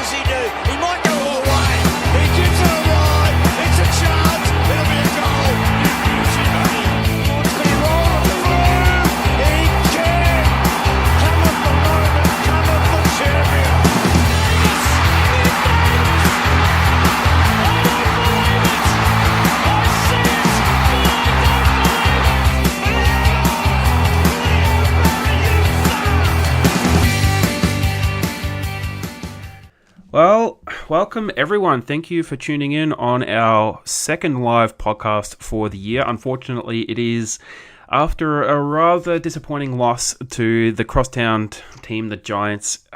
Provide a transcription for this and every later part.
does he do? He might go all the way. He gives it a ride. It's a chance. It'll be a goal. Beauty, buddy. It's going to roll on the floor. He can. Come off the moment. Come off the champion. Well, welcome everyone. Thank you for tuning in on our second live podcast for the year. Unfortunately, it is after a rather disappointing loss to the crosstown team, the Giants.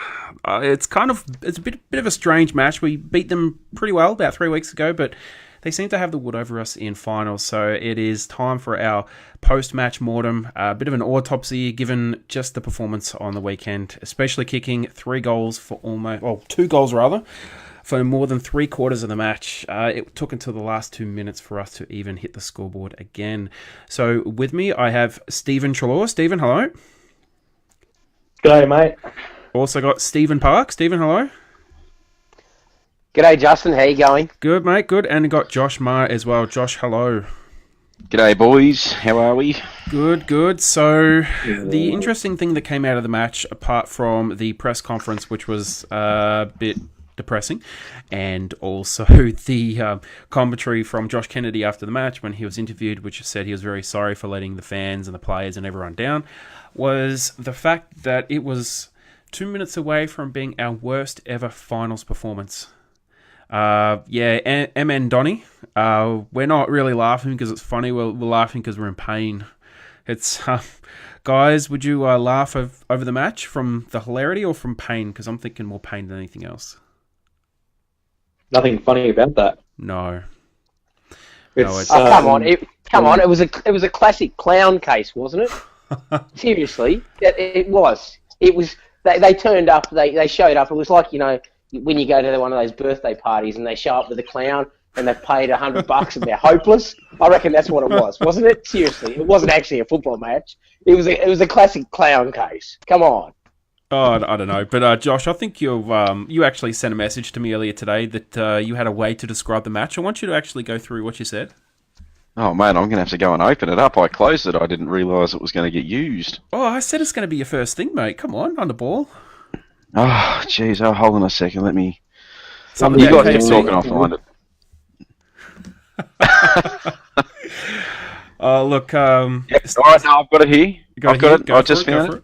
It's a bit of a strange match. We beat them pretty well about 3 weeks ago, but they seem to have the wood over us in finals. So it is time for our post-match mortem. A bit of an autopsy given just the performance on the weekend, especially kicking 2 goals for more than 3/4 of the match. It took until the last 2 minutes for us to even hit the scoreboard again. So with me, I have Stephen Treloar. Stephen, hello. G'day, mate. Also got Stephen Park. Stephen, hello. G'day, Justin. How you going? Good, mate. Good. And got Josh Marr as well. Josh, hello. G'day, boys. How are we? Good. So, the interesting thing that came out of the match, apart from the press conference, which was a bit depressing, and also the commentary from Josh Kennedy after the match when he was interviewed, which said he was very sorry for letting the fans and the players and everyone down, was the fact that it was 2 minutes away from being our worst ever finals performance. MN Donny, we're not really laughing because it's funny, we're laughing because we're in pain. It's, guys, would you laugh over the match from the hilarity or from pain? Because I'm thinking more pain than anything else. Nothing funny about that. No. Come on! It was a classic clown case, wasn't it? Seriously, it was. It was. They turned up. They showed up. It was like, when you go to one of those birthday parties and they show up with a clown and they've paid $100 and they're hopeless. I reckon that's what it was, wasn't it? Seriously, it wasn't actually a football match. It was a classic clown case. Come on. Oh, I don't know, but Josh, I think you actually sent a message to me earlier today that you had a way to describe the match. I want you to actually go through what you said. Oh, mate, I'm going to have to go and open it up. I closed it. I didn't realise it was going to get used. Oh, I said it's going to be your first thing, mate. Come on the ball. Oh, jeez. Oh, hold on a second. Let me... Something you about guys keep KFC. talking, I'll find it. Oh, look. All right, no, I've got it here. I've got it. I just found it.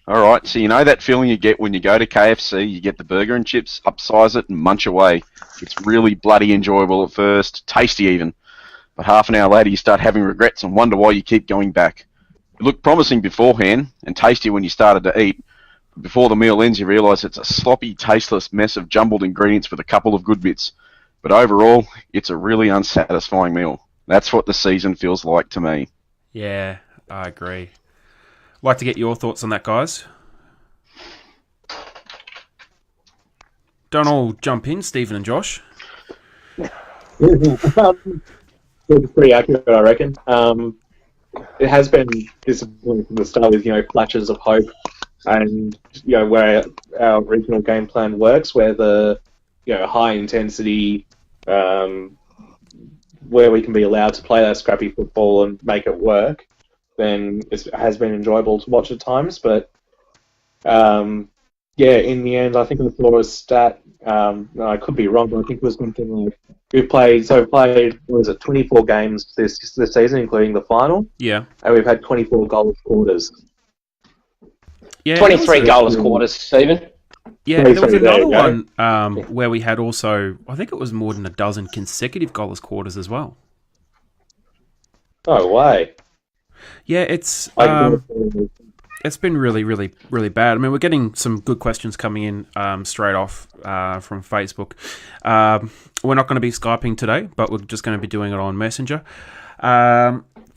All right, so you know that feeling you get when you go to KFC, you get the burger and chips, upsize it and munch away. It's really bloody enjoyable at first, tasty even. But half an hour later you start having regrets and wonder why you keep going back. It looked promising beforehand and tasty when you started to eat. Before the meal ends, you realise it's a sloppy, tasteless mess of jumbled ingredients with a couple of good bits. But overall, it's a really unsatisfying meal. That's what the season feels like to me. Yeah, I agree. Like to get your thoughts on that, guys. Don't all jump in, Stephen and Josh. It's pretty accurate, I reckon. It has been disappointing from the start with, flashes of hope and, where our regional game plan works, where the, high intensity, where we can be allowed to play that scrappy football and make it work, then it has been enjoyable to watch at times. But, in the end, I think in the Flores stat, I could be wrong, but I think it was something like we've played, 24 games this season, including the final. Yeah. And we've had 24 goalless quarters. Yeah, 23 goalless quarters, Stephen. Yeah, there was another one where we had also, I think it was more than a dozen consecutive goalless quarters as well. No way. Yeah, it's been really, really, really bad. I mean, we're getting some good questions coming in straight off from Facebook. We're not going to be Skyping today, but we're just going to be doing it on Messenger.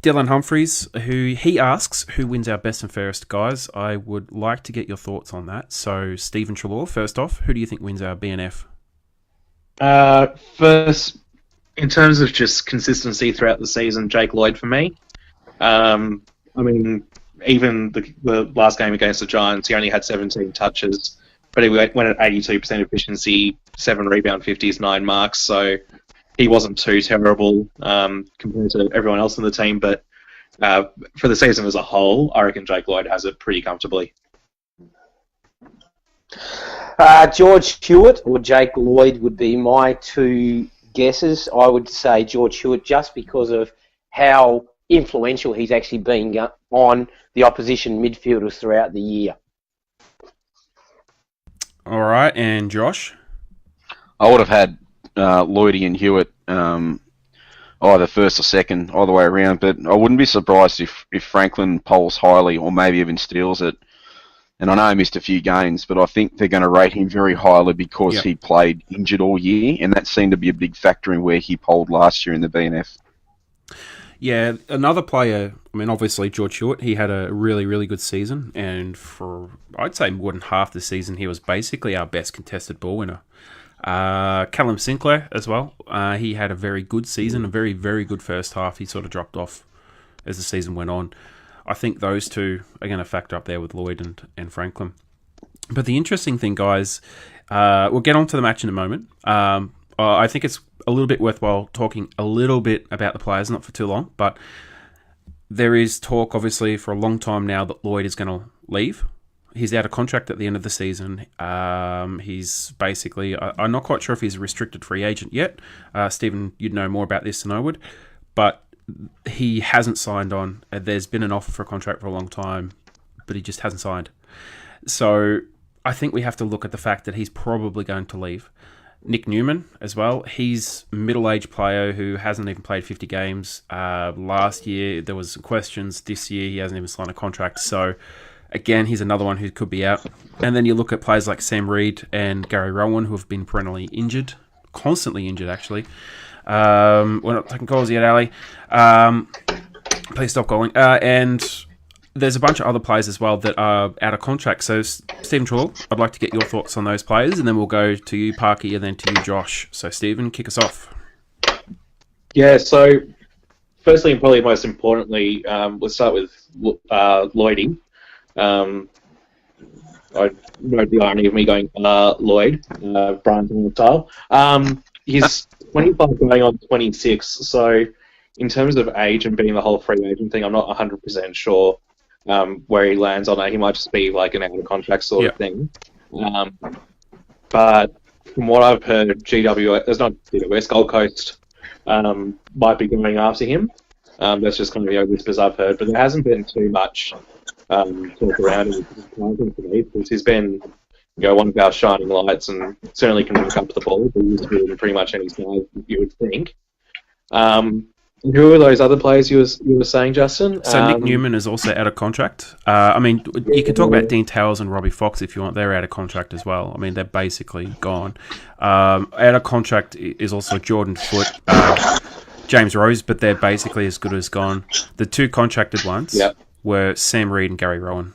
Dylan Humphreys, he asks, who wins our best and fairest, guys? I would like to get your thoughts on that. So, Stephen Treloar, first off, who do you think wins our BNF? First, in terms of just consistency throughout the season, Jake Lloyd for me. Even the last game against the Giants, he only had 17 touches, but he went at 82% efficiency, 7 rebound 50s, 9 marks, so he wasn't too terrible compared to everyone else in the team, but for the season as a whole, I reckon Jake Lloyd has it pretty comfortably. George Hewitt or Jake Lloyd would be my two guesses. I would say George Hewitt just because of how influential he's actually been on the opposition midfielders throughout the year. All right, and Josh? I would have had Lloydie and Hewitt either first or second, either way around, but I wouldn't be surprised if Franklin polls highly or maybe even steals it. And I know he missed a few games, but I think they're going to rate him very highly because he played injured all year, and that seemed to be a big factor in where he polled last year in the BNF. Yeah, another player, I mean, obviously George Hewitt, he had a really, really good season, and for, I'd say, more than half the season, he was basically our best contested ball winner. Callum Sinclair as well, he had a very good season, a very, very good first half. He sort of dropped off as the season went on. I think those two are going to factor up there with Lloyd and Franklin. But the interesting thing, guys, we'll get on to the match in a moment. I think it's a little bit worthwhile talking a little bit about the players, not for too long, but there is talk, obviously, for a long time now that Lloyd is going to leave. He's out of contract at the end of the season. He's basically, I'm not quite sure if he's a restricted free agent yet. Stephen, you'd know more about this than I would, but he hasn't signed on. There's been an offer for a contract for a long time, but he just hasn't signed. So I think we have to look at the fact that he's probably going to leave. Nick Newman as well. He's a middle-aged player who hasn't even played 50 games. Last year there was questions. This year he hasn't even signed a contract. So again, he's another one who could be out. And then you look at players like Sam Reid and Gary Rowan who have been perennially injured, constantly injured actually. We're not taking calls yet, Ali. Please stop calling. And there's a bunch of other players as well that are out of contract. So, Stephen Trewell, I'd like to get your thoughts on those players, and then we'll go to you, Parky, and then to you, Josh. So, Stephen, kick us off. Yeah, so firstly and probably most importantly, let's start with Lloydie. I know the irony of me going Lloyd, Brian style. He's 25 going on 26, so in terms of age and being the whole free agent thing, I'm not 100% sure where he lands on that. He might just be like an out-of-contract sort of thing. But from what I've heard, West Gold Coast might be going after him. That's just kind of whispers I've heard, but there hasn't been too much talk around him, because he's been one of our shining lights and certainly can look up the ball. He used to be in pretty much any size you would think. Who are those other players you were saying, Justin? So Nick Newman is also out of contract. I mean, you can talk about Dean Towers and Robbie Fox if you want. They're out of contract as well. I mean, they're basically gone. Out of contract is also Jordan Foote, James Rose, but they're basically as good as gone. The two contracted ones were Sam Reid and Gary Rowan.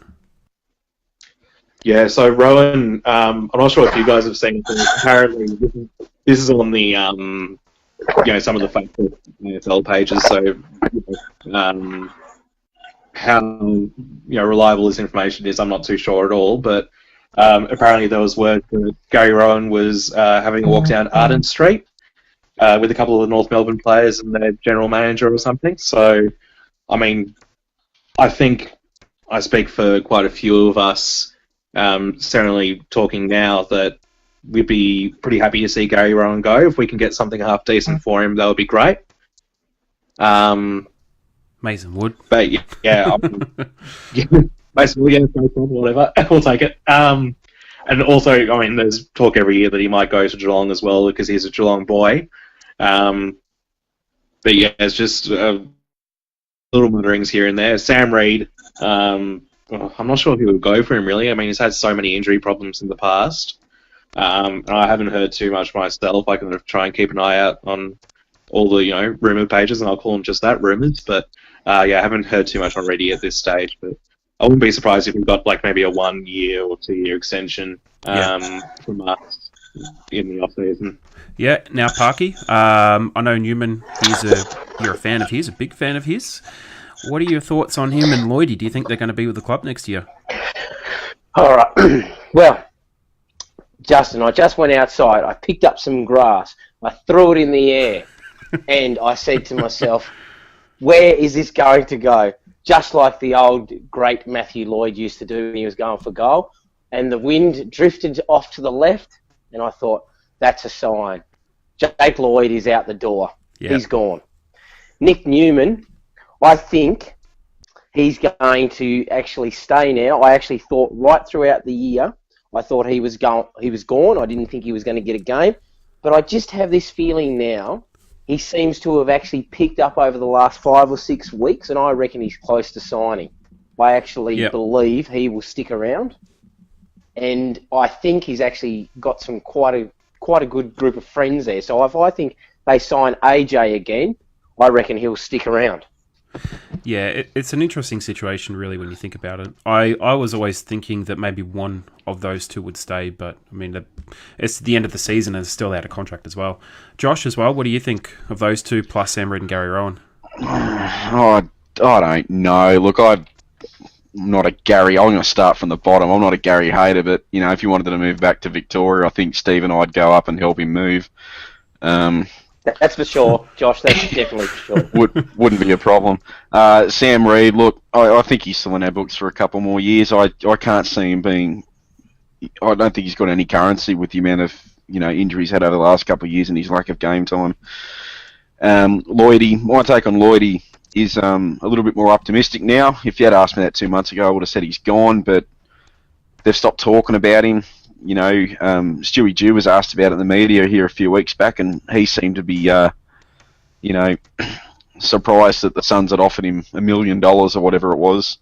Yeah, so Rowan, I'm not sure if you guys have seen it. Apparently, this is on the some of the Facebook NFL pages. So how reliable this information is, I'm not too sure at all. But apparently, there was word that Gary Rowan was having a walk down Arden Street with a couple of the North Melbourne players and their general manager or something. So, I mean, I think I speak for quite a few of us. Certainly talking now that we'd be pretty happy to see Gary Rowan go. If we can get something half decent for him, that would be great. Mason Wood. But yeah, basically, no problem, whatever. We'll take it. And also, I mean, there's talk every year that he might go to Geelong as well because he's a Geelong boy. But yeah, it's just little mutterings here and there. Sam Reid, I'm not sure if he would go for him, really. I mean, he's had so many injury problems in the past. And I haven't heard too much myself. I can try and keep an eye out on all the, rumour pages, and I'll call them just that, rumours. But, I haven't heard too much already at this stage. But I wouldn't be surprised if we got, maybe a 1 year or 2 year extension from us in the off-season. Yeah, now, Parky, I know Newman, you're a fan of his, a big fan of his. What are your thoughts on him and Lloydie? Do you think they're going to be with the club next year? All right. Well, Justin, I just went outside. I picked up some grass. I threw it in the air. And I said to myself, where is this going to go? Just like the old great Matthew Lloyd used to do when he was going for goal. And the wind drifted off to the left. And I thought, that's a sign. Jake Lloyd is out the door. Yep. He's gone. Nick Newman, I think he's going to actually stay now. I actually thought right throughout the year, I thought he was gone. I didn't think he was going to get a game. But I just have this feeling now, he seems to have actually picked up over the last 5 or 6 weeks, and I reckon he's close to signing. I actually believe he will stick around. And I think he's actually got some quite a good group of friends there. So if I think they sign AJ again, I reckon he'll stick around. Yeah, it's an interesting situation, really, when you think about it. I was always thinking that maybe one of those two would stay, but I mean, it's the end of the season and it's still out of contract as well. Josh, as well, what do you think of those two plus Sam Reid and Gary Rowan? I don't know. Look, I'm not a Gary. I'm going to start from the bottom. I'm not a Gary hater, but you know, if you wanted to move back to Victoria, I think Steve and I'd go up and help him move. That's for sure, Josh. That's definitely for sure. Wouldn't be a problem. Sam Reid, look, I think he's still in our books for a couple more years. I can't see him being. I don't think he's got any currency with the amount of injuries had over the last couple of years and his lack of game time. Lloydie, my take on Lloydie is a little bit more optimistic now. If you had asked me that 2 months ago, I would have said he's gone, but they've stopped talking about him. Stewie Dew was asked about it in the media here a few weeks back, and he seemed to be, surprised that the Suns had offered him $1 million or whatever it was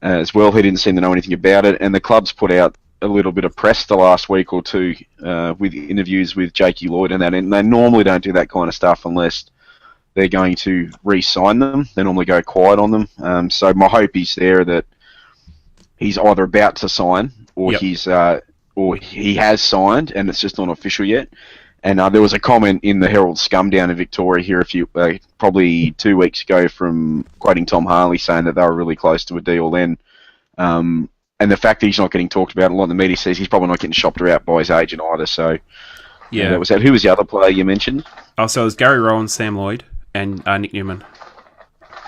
as well. He didn't seem to know anything about it, and the club's put out a little bit of press the last week or two with interviews with Jakey Lloyd and that, and they normally don't do that kind of stuff unless they're going to re-sign them. They normally go quiet on them. So my hope is there that he's either about to sign or he has signed and it's just not official yet. And there was a comment in the Herald Scum down in Victoria here probably 2 weeks ago from quoting Tom Harley saying that they were really close to a deal then. And the fact that he's not getting talked about a lot in the media says he's probably not getting shopped around by his agent either. So that was that. Who was the other player you mentioned? Oh, so it was Gary Rowan, Sam Lloyd, and Nick Newman.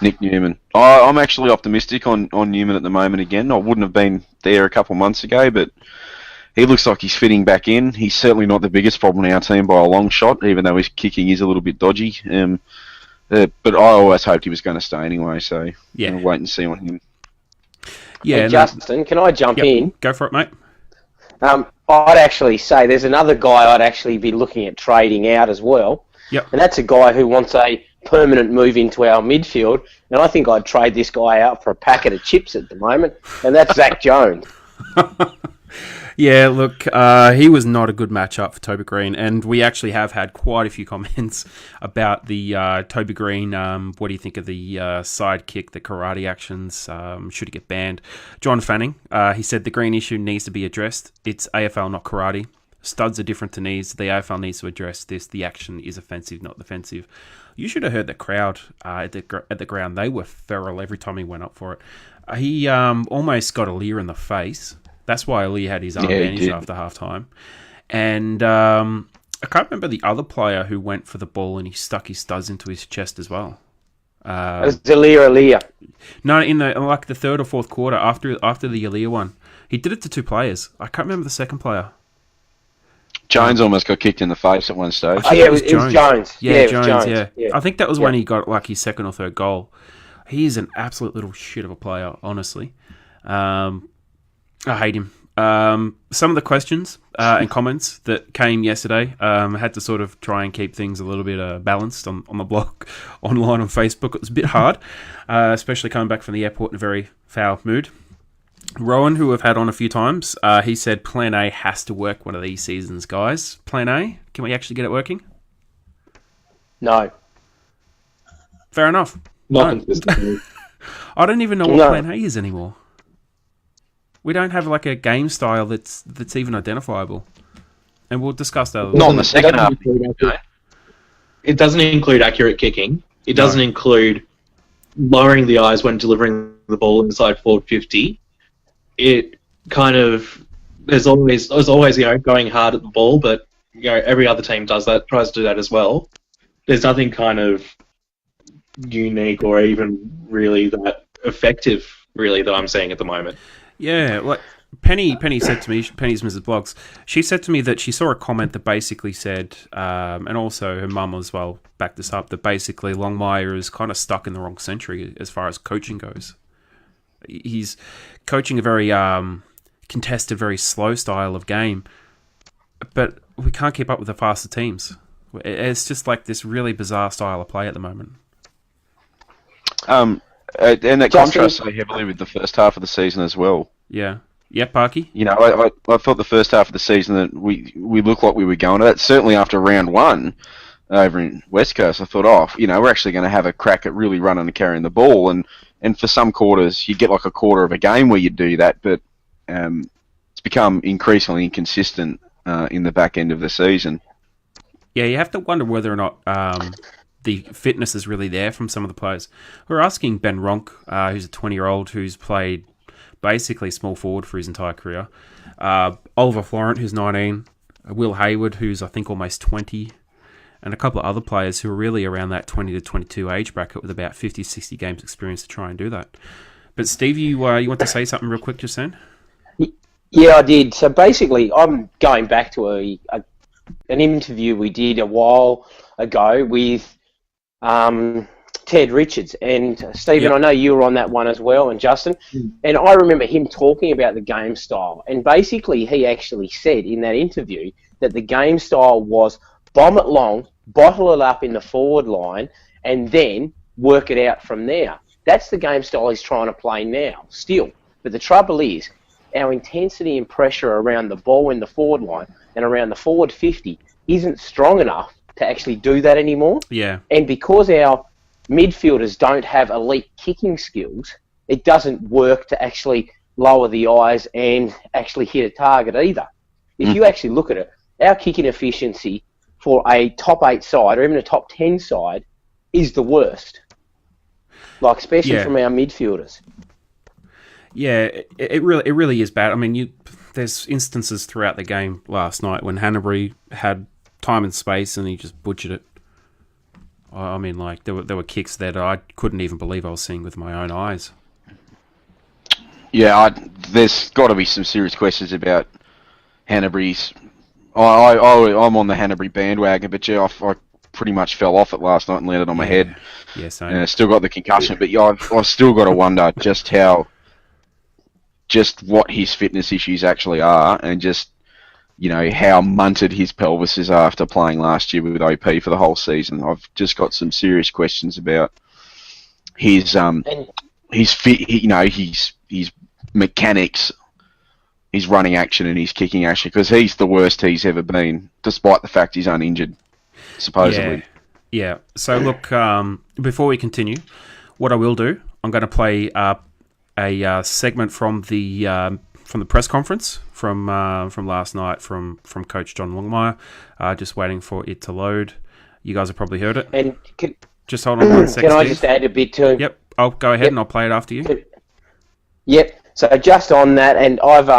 Nick Newman. I'm actually optimistic on Newman at the moment again. I wouldn't have been there a couple of months ago, but he looks like he's fitting back in. He's certainly not the biggest problem in our team by a long shot, even though his kicking is a little bit dodgy. But I always hoped he was going to stay anyway, so we'll wait and see on him. Yeah, hey, Justin, can I jump in? Go for it, mate. I'd actually say there's another guy I'd actually be looking at trading out as well. Yep. And that's a guy who wants a permanent move into our midfield. And I think I'd trade this guy out for a packet of chips at the moment. And that's Zach Jones. Yeah, look, he was not a good matchup for Toby Green, and we actually have had quite a few comments about the Toby Green. What do you think of the side kick, the karate actions? Should he get banned? John Fanning, he said the Green issue needs to be addressed. It's AFL, not karate. Studs are different to knees. The AFL needs to address this. The action is offensive, not defensive. You should have heard the crowd at the ground. They were feral every time he went up for it. He almost got Aaliyah in the face. That's why Aaliyah had his arm bandaged after halftime. And I can't remember the other player who went for the ball and he stuck his studs into his chest as well. It was Aaliyah. No, in the third or fourth quarter after the Aaliyah one. He did it to two players. I can't remember the second player. Jones almost got kicked in the face at one stage. Oh, yeah, it was Jones. Yeah, Jones. I think that was when he got like his second or third goal. He's an absolute little shit of a player, honestly. I hate him. Some of the questions and comments that came yesterday had to sort of try and keep things a little bit balanced on the blog, online on Facebook. It was a bit hard, especially coming back from the airport in a very foul mood. Rowan, who we've had on a few times, he said Plan A has to work one of these seasons, guys. Plan A, can we actually get it working? No. Fair enough. Not consistently. I don't even know what Plan A is anymore. We don't have like a game style that's even identifiable, and we'll discuss that. Not in the second half. It doesn't include accurate kicking. It doesn't include lowering the eyes when delivering the ball inside forward 50. It kind of there's always going hard at the ball, but every other team does that, tries to do that as well. There's nothing kind of unique or even really that effective, really, that I'm seeing at the moment. Yeah, like Penny said to me, Penny's Mrs. Blogs, she said to me that she saw a comment that basically said, and also her mum as well backed this up, that basically Longmire is kind of stuck in the wrong century as far as coaching goes. He's coaching a very contested, very slow style of game, but we can't keep up with the faster teams. It's just like this really bizarre style of play at the moment. And that contrasts so heavily with the first half of the season as well. Yeah. Yeah, Parky? You know, I thought the first half of the season that we looked like we were going to that. Certainly after round one over in West Coast, I thought, we're actually going to have a crack at really running and carrying the ball. And for some quarters, you get like a quarter of a game where you do that, but it's become increasingly inconsistent in the back end of the season. Yeah, you have to wonder whether or not the fitness is really there from some of the players. We're asking Ben Ronk, who's a 20-year-old who's played basically small forward for his entire career. Oliver Florent, who's 19. Will Hayward, who's I think almost 20. And a couple of other players who are really around that 20 to 22 age bracket with about 50, 60 games experience to try and do that. But Steve, you want to say something real quick just then? Yeah, I did. So basically, I'm going back to an interview we did a while ago with Ted Richards, and Stephen, Yep. I know you were on that one as well, and Justin, and I remember him talking about the game style, and basically he actually said in that interview that the game style was bomb it long, bottle it up in the forward line, and then work it out from there. That's the game style he's trying to play now, still. But the trouble is, our intensity and pressure around the ball in the forward line and around the forward 50 isn't strong enough to actually do that anymore. Yeah. And because our midfielders don't have elite kicking skills, it doesn't work to actually lower the eyes and actually hit a target either. If you actually look at it, our kicking efficiency for a top 8 side or even a top 10 side is the worst. Like, especially from our midfielders. Yeah, it really is bad. I mean, there's instances throughout the game last night when Hanbury had time and space and he just butchered it. I mean, like, there were kicks that I couldn't even believe I was seeing with my own eyes. Yeah, there's got to be some serious questions about Hanbury's. I'm on the Hanbury bandwagon, but yeah, I pretty much fell off it last night and landed on my head. Yeah, same. And I still got the concussion, but yeah, I've still got to wonder just what his fitness issues actually are, and just, how munted his pelvis is after playing last year with OP for the whole season. I've just got some serious questions about his fit, his mechanics, his running action and his kicking action, because he's the worst he's ever been, despite the fact he's uninjured, supposedly. Yeah. So look, before we continue, what I will do, I'm going to play a segment from the press conference from last night from Coach John Longmire. Just waiting for it to load. You guys have probably heard it. And just hold on 1 second. Can I just add a bit to? Yep. I'll go ahead and I'll play it after you. Yep. So just on that, and I've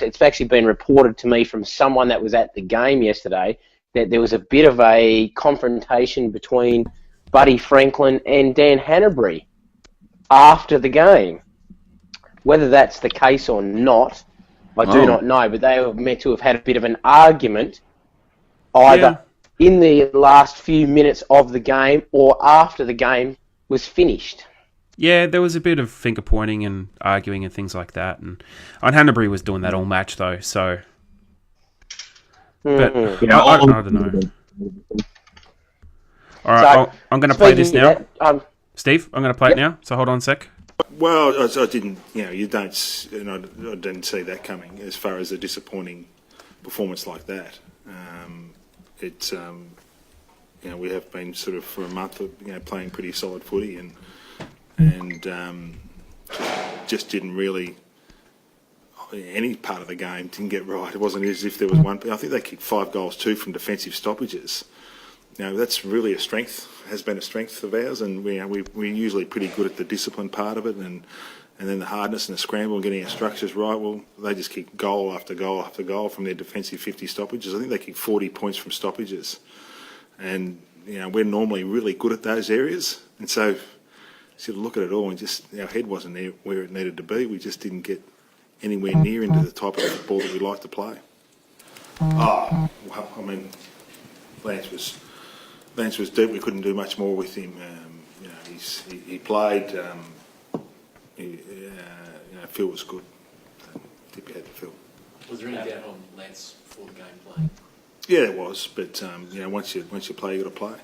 it's actually been reported to me from someone that was at the game yesterday that there was a bit of a confrontation between Buddy Franklin and Dan Hanbury after the game. Whether that's the case or not, I do not know, but they were meant to have had a bit of an argument either in the last few minutes of the game or after the game was finished. Yeah, there was a bit of finger pointing and arguing and things like that, and Hanbury was doing that all match though. So, but I don't know. All right, I'm going to play this now. Steve, I'm going to play it now. So hold on a sec. Well, I didn't. You don't. I didn't see that coming. As far as a disappointing performance like that, we have been sort of for a month, playing pretty solid footy and just didn't really. Any part of the game didn't get right. It wasn't as if there was one. I think they kicked 5 goals too from defensive stoppages. That's really a strength. Has been a strength of ours, and we're usually pretty good at the discipline part of it, and and then the hardness and the scramble and getting our structures right, well, they just kicked goal after goal after goal from their defensive 50 stoppages. I think they kicked 40 points from stoppages. And, we're normally really good at those areas. And so, sort of look at it all and just, our head wasn't there where it needed to be. We just didn't get anywhere near into the type of football that we like to play. Well, I mean, Lance was deep. We couldn't do much more with him. He played. Phil was good. Tip your hat to Phil. Was there any doubt on Lance before the game playing? Yeah, there was, but once you play, you got to play.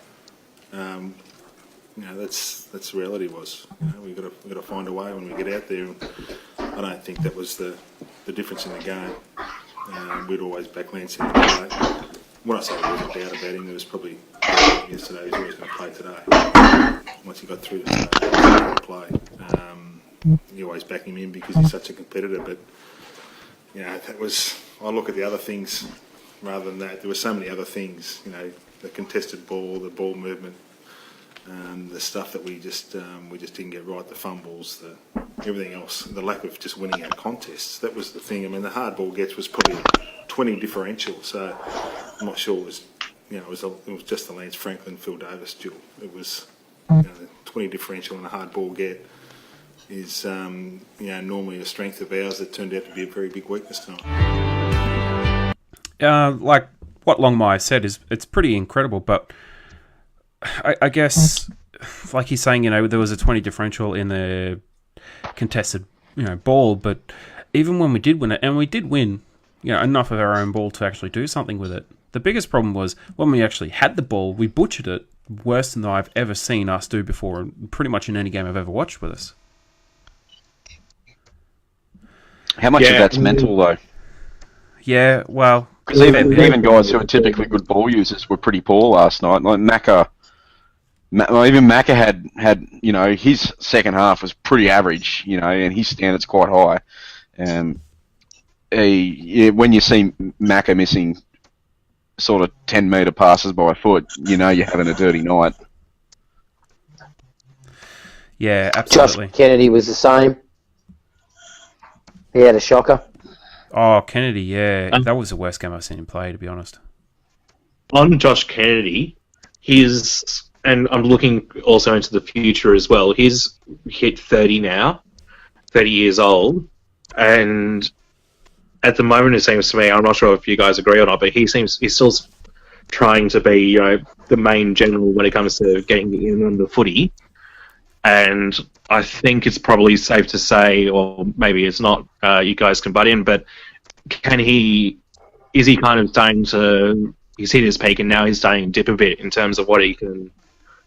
That's the reality was. We got to find a way when we get out there. And I don't think that was the difference in the game. We'd always back Lance in to play. When I say there was a doubt about him, there was probably yesterday he was always going to play today. Once he got through the stage, he was going to play. You always back him in because he's such a competitor. But that was. I look at the other things rather than that. There were so many other things. The contested ball, the ball movement, the stuff that we just didn't get right. The fumbles, everything else, the lack of just winning our contests. That was the thing. I mean, the hard ball gets was probably 20 differential. So I'm not sure it was. It was just the Lance Franklin, Phil Davis duel. It was 20 differential and a hard ball get is normally a strength of ours that turned out to be a very big weakness tonight. Like what Longmire said it's pretty incredible, but I guess like he's saying, there was a 20 differential in the contested, ball, but even when we did win it, and we did win, enough of our own ball to actually do something with it. The biggest problem was when we actually had the ball, we butchered it worse than I've ever seen us do before, pretty much in any game I've ever watched with us. How much of that's mental, though? Yeah, well... Because even guys who are typically good ball users were pretty poor last night. Like Macca had his second half was pretty average, and his standards quite high. And when you see Macca missing sort of 10-metre passes by foot, you're having a dirty night. Yeah, absolutely. Josh Kennedy was the same. He had a shocker. Oh, Kennedy, yeah. That was the worst game I've seen him play, to be honest. On Josh Kennedy, and I'm looking also into the future as well, he's hit 30 now, 30 years old, and at the moment it seems to me, I'm not sure if you guys agree or not, but he's still trying to be, the main general when it comes to getting in on the footy. And I think it's probably safe to say, or maybe it's not, you guys can butt in, but is he kind of starting to, he's hit his peak and now he's starting to dip a bit in terms of what he can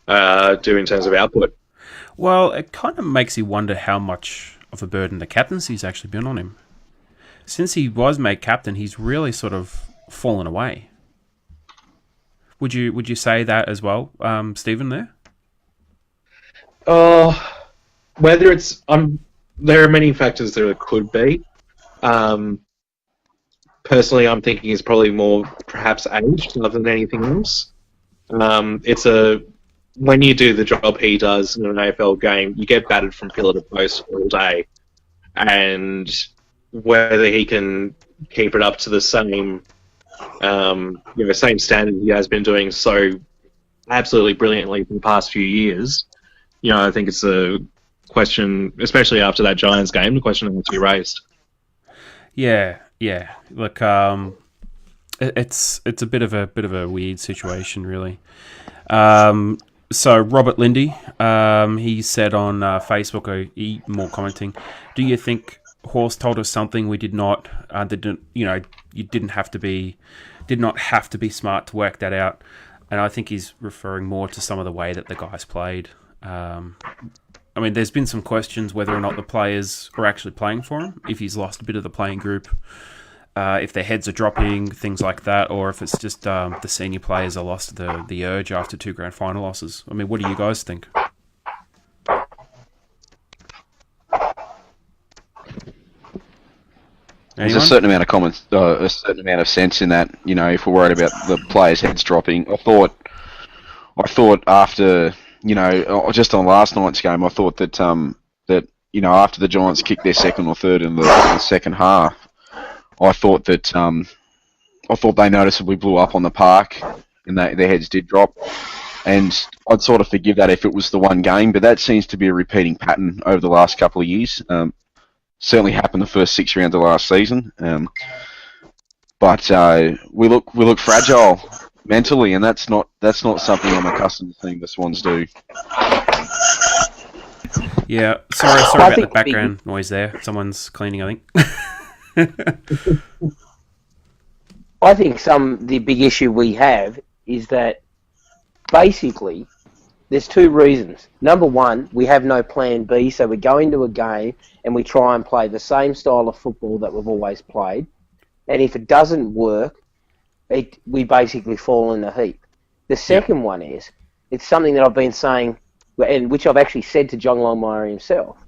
do in terms of output? Well, it kind of makes you wonder how much of a burden the captaincy's actually been on him. Since he was made captain, he's really sort of fallen away. Would you say that as well, Stephen, there? Whether it's there are many factors there could be. Personally, I'm thinking it's probably more perhaps age rather than anything else. When you do the job he does in an AFL game, you get battered from pillar to post all day, and whether he can keep it up to the same same standard he has been doing so absolutely brilliantly for the past few years. I think it's a question, especially after that Giants game, the question that has to be raised. Yeah. Look, it's a bit of a weird situation, really. So Robert Lindy, he said on Facebook, more commenting, do you think Horse told us something we did not? You did not have to be smart to work that out. And I think he's referring more to some of the way that the guys played. There's been some questions whether or not the players are actually playing for him, if he's lost a bit of the playing group, if their heads are dropping, things like that, or if it's just the senior players are lost the urge after 2 grand final losses. What do you guys think? There's a certain amount of a certain amount of sense in that. If we're worried about the players' heads dropping, I thought after just on last night's game, I thought that after the Giants kicked their second or third in the second half, I thought they noticeably blew up on the park, and their heads did drop. And I'd sort of forgive that if it was the one game, but that seems to be a repeating pattern over the last couple of years. Certainly happened the first 6 rounds of last season. But we look fragile mentally, and that's not something I'm accustomed to seeing the Swans do. Yeah, sorry about the background noise there. Someone's cleaning, I think. I think the big issue we have is that basically there's 2 reasons. Number one, we have no plan B, so we go into a game and we try and play the same style of football that we've always played. And if it doesn't work, we basically fall in a heap. The second one is, it's something that I've been saying, and which I've actually said to John Longmire himself.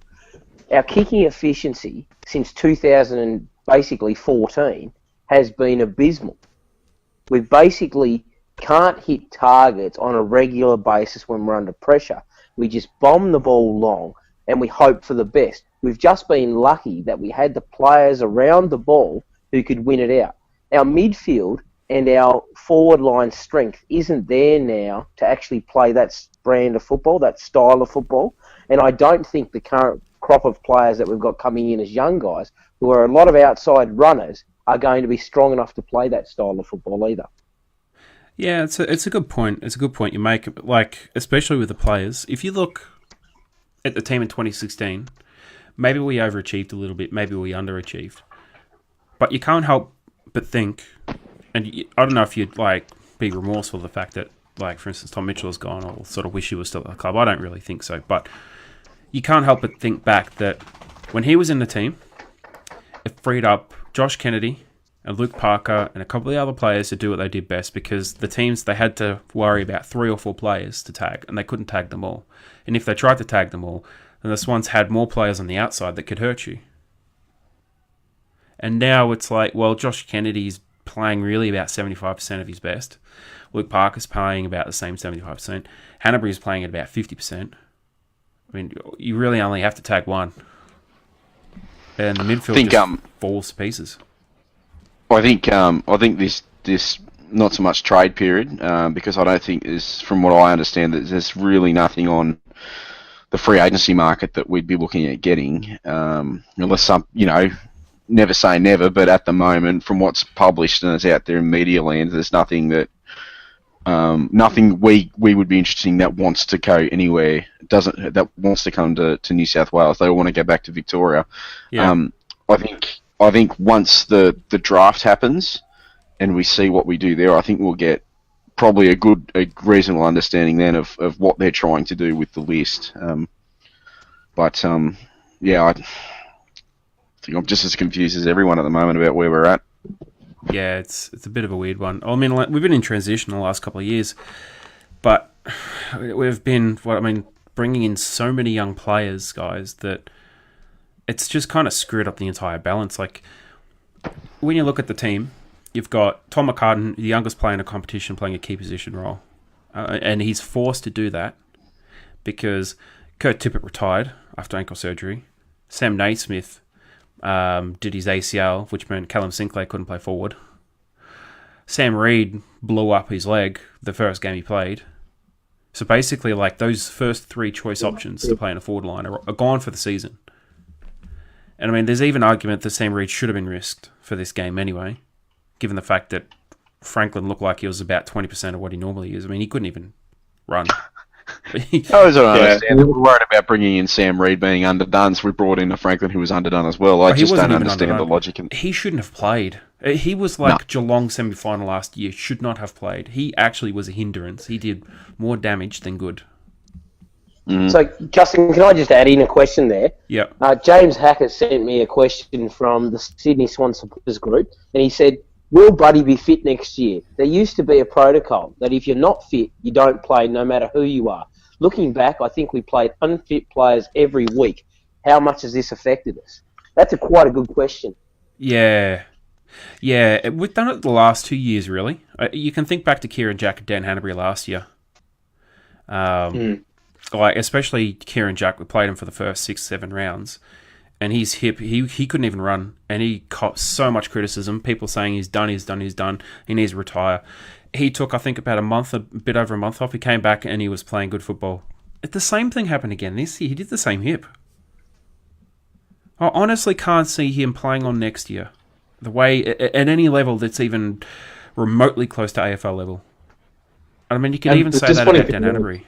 Our kicking efficiency since 2014 has been abysmal. We basically can't hit targets on a regular basis when we're under pressure. We just bomb the ball long and we hope for the best. We've just been lucky that we had the players around the ball who could win it out. Our midfield and our forward line strength isn't there now to actually play that brand of football, that style of football. And I don't think the current crop of players that we've got coming in as young guys, who are a lot of outside runners, are going to be strong enough to play that style of football either. Yeah, it's a good point. It's a good point you make, like, especially with the players. If you look at the team in 2016, maybe we overachieved a little bit, maybe we underachieved. But you can't help but think, and I don't know if you'd, be remorseful of the fact that, for instance, Tom Mitchell has gone, or sort of wish he was still at the club. I don't really think so, but you can't help but think back that when he was in the team, it freed up Josh Kennedy and Luke Parker and a couple of the other players to do what they did best, because the teams, they had to worry about 3 or 4 players to tag, and they couldn't tag them all. And if they tried to tag them all, then the Swans had more players on the outside that could hurt you. And now it's like, well, Josh Kennedy's playing really about 75% of his best. Luke Parker's playing about the same 75%. Hanbury's playing at about 50%. I mean, you really only have to tag one. And the midfield just falls to pieces. I think this not so much trade period, because I don't think there's, from what I understand, that there's really nothing on the free agency market that we'd be looking at getting, unless never say never, but at the moment, from what's published and is out there in media land, there's nothing that nothing we would be interested in that wants to go anywhere, that wants to come to New South Wales. They all want to go back to Victoria. Yeah. I think once the draft happens and we see what we do there, I think we'll get probably a reasonable understanding then of what they're trying to do with the list. Yeah, I think I'm just as confused as everyone at the moment about where we're at. Yeah, it's a bit of a weird one. I mean, we've been in transition the last couple of years, but we've been, bringing in so many young players, guys, that it's just kind of screwed up the entire balance. Like, when you look at the team, you've got Tom McCartan, the youngest player in a competition, playing a key position role. And he's forced to do that because Kurt Tippett retired after ankle surgery. Sam Naismith did his ACL, which meant Callum Sinclair couldn't play forward. Sam Reid blew up his leg the first game he played. So basically, those first 3 choice options to play in a forward line are gone for the season. And there's even argument that Sam Reid should have been risked for this game anyway, given the fact that Franklin looked like he was about 20% of what he normally is. He couldn't even run. I don't understand. We're worried about bringing in Sam Reid being underdone, so we brought in a Franklin who was underdone as well. I just don't understand the logic. He shouldn't have played. He was Geelong semi-final last year, should not have played. He actually was a hindrance. He did more damage than good. Mm-hmm. So, Justin, can I just add in a question there? Yeah. James Hacker sent me a question from the Sydney Swans supporters group, and he said, will Buddy be fit next year? There used to be a protocol that if you're not fit, you don't play no matter who you are. Looking back, I think we played unfit players every week. How much has this affected us? That's quite a good question. Yeah. Yeah, we've done it the last 2 years, really. You can think back to Kieran Jack and Dan Hanbury last year. Like, especially Kieran Jack, we played him for the first 6-7 rounds, and his hip, he couldn't even run, and he caught so much criticism. People saying he's done, he needs to retire. He took, I think, about a bit over a month off. He came back and he was playing good football. The same thing happened again this year. He did the same hip. I honestly can't see him playing on next year, the way at any level that's even remotely close to AFL level. I mean, you can even say that about Dan Atterbury.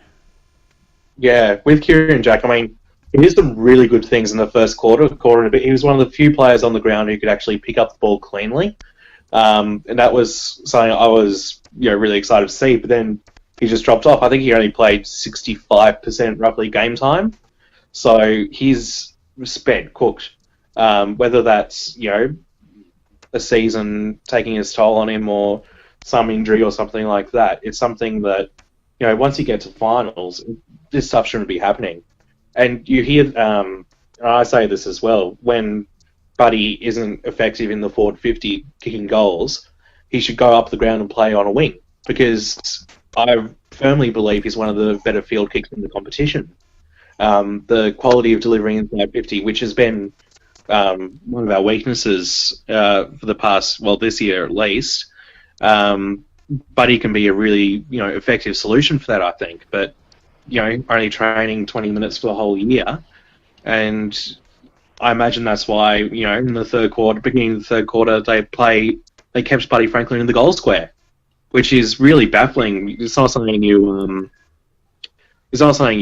Yeah, with Kieran Jack, I mean, he did some really good things in the first quarter, but he was one of the few players on the ground who could actually pick up the ball cleanly, and that was something I was really excited to see. But then he just dropped off. I think he only played 65% roughly game time, so he's spent, cooked. Whether that's a season taking its toll on him or some injury or something like that, it's something that once you get to finals, this stuff shouldn't be happening. And you hear, and I say this as well, when Buddy isn't effective in the forward 50 kicking goals, he should go up the ground and play on a wing, because I firmly believe he's one of the better field kicks in the competition. The quality of delivering inside 50, which has been one of our weaknesses for the past, this year at least, Buddy can be a really effective solution for that, I think. But only training 20 minutes for the whole year, and I imagine that's why in the third quarter, beginning of the third quarter, they kept Buddy Franklin in the goal square, which is really baffling. It's not something you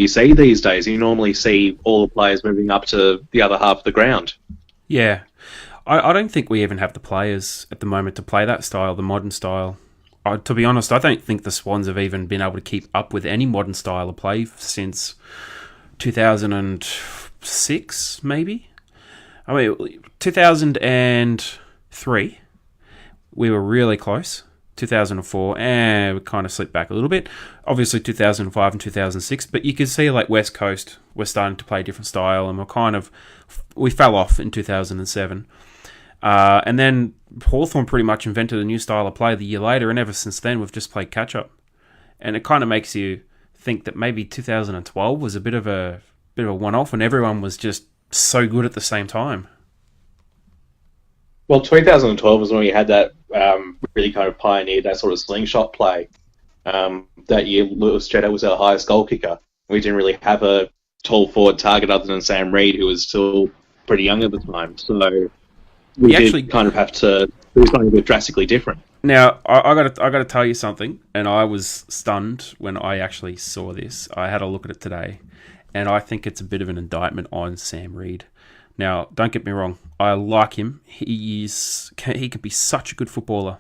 see these days. You normally see all the players moving up to the other half of the ground. Yeah, I don't think we even have the players at the moment to play that style, the modern style. To be honest, I don't think the Swans have even been able to keep up with any modern style of play since 2006, maybe. I mean, 2003, we were really close. 2004, we kind of slipped back a little bit. Obviously, 2005 and 2006, but you can see like West Coast were starting to play a different style, and we fell off in 2007. And then Hawthorn pretty much invented a new style of play the year later, and ever since then we've just played catch-up. And it kind of makes you think that maybe 2012 was a bit of a one-off, and everyone was just so good at the same time. Well, 2012 was when we had that really kind of pioneered that sort of slingshot play. That year, Lewis Jetta was our highest goal kicker. We didn't really have a tall forward target other than Sam Reid, who was still pretty young at the time. So we did kind of have to do something a bit drastically different. Now, I got to tell you something, and I was stunned when I actually saw this. I had a look at it today, and I think it's a bit of an indictment on Sam Reid. Now, don't get me wrong, I like him. He could be such a good footballer.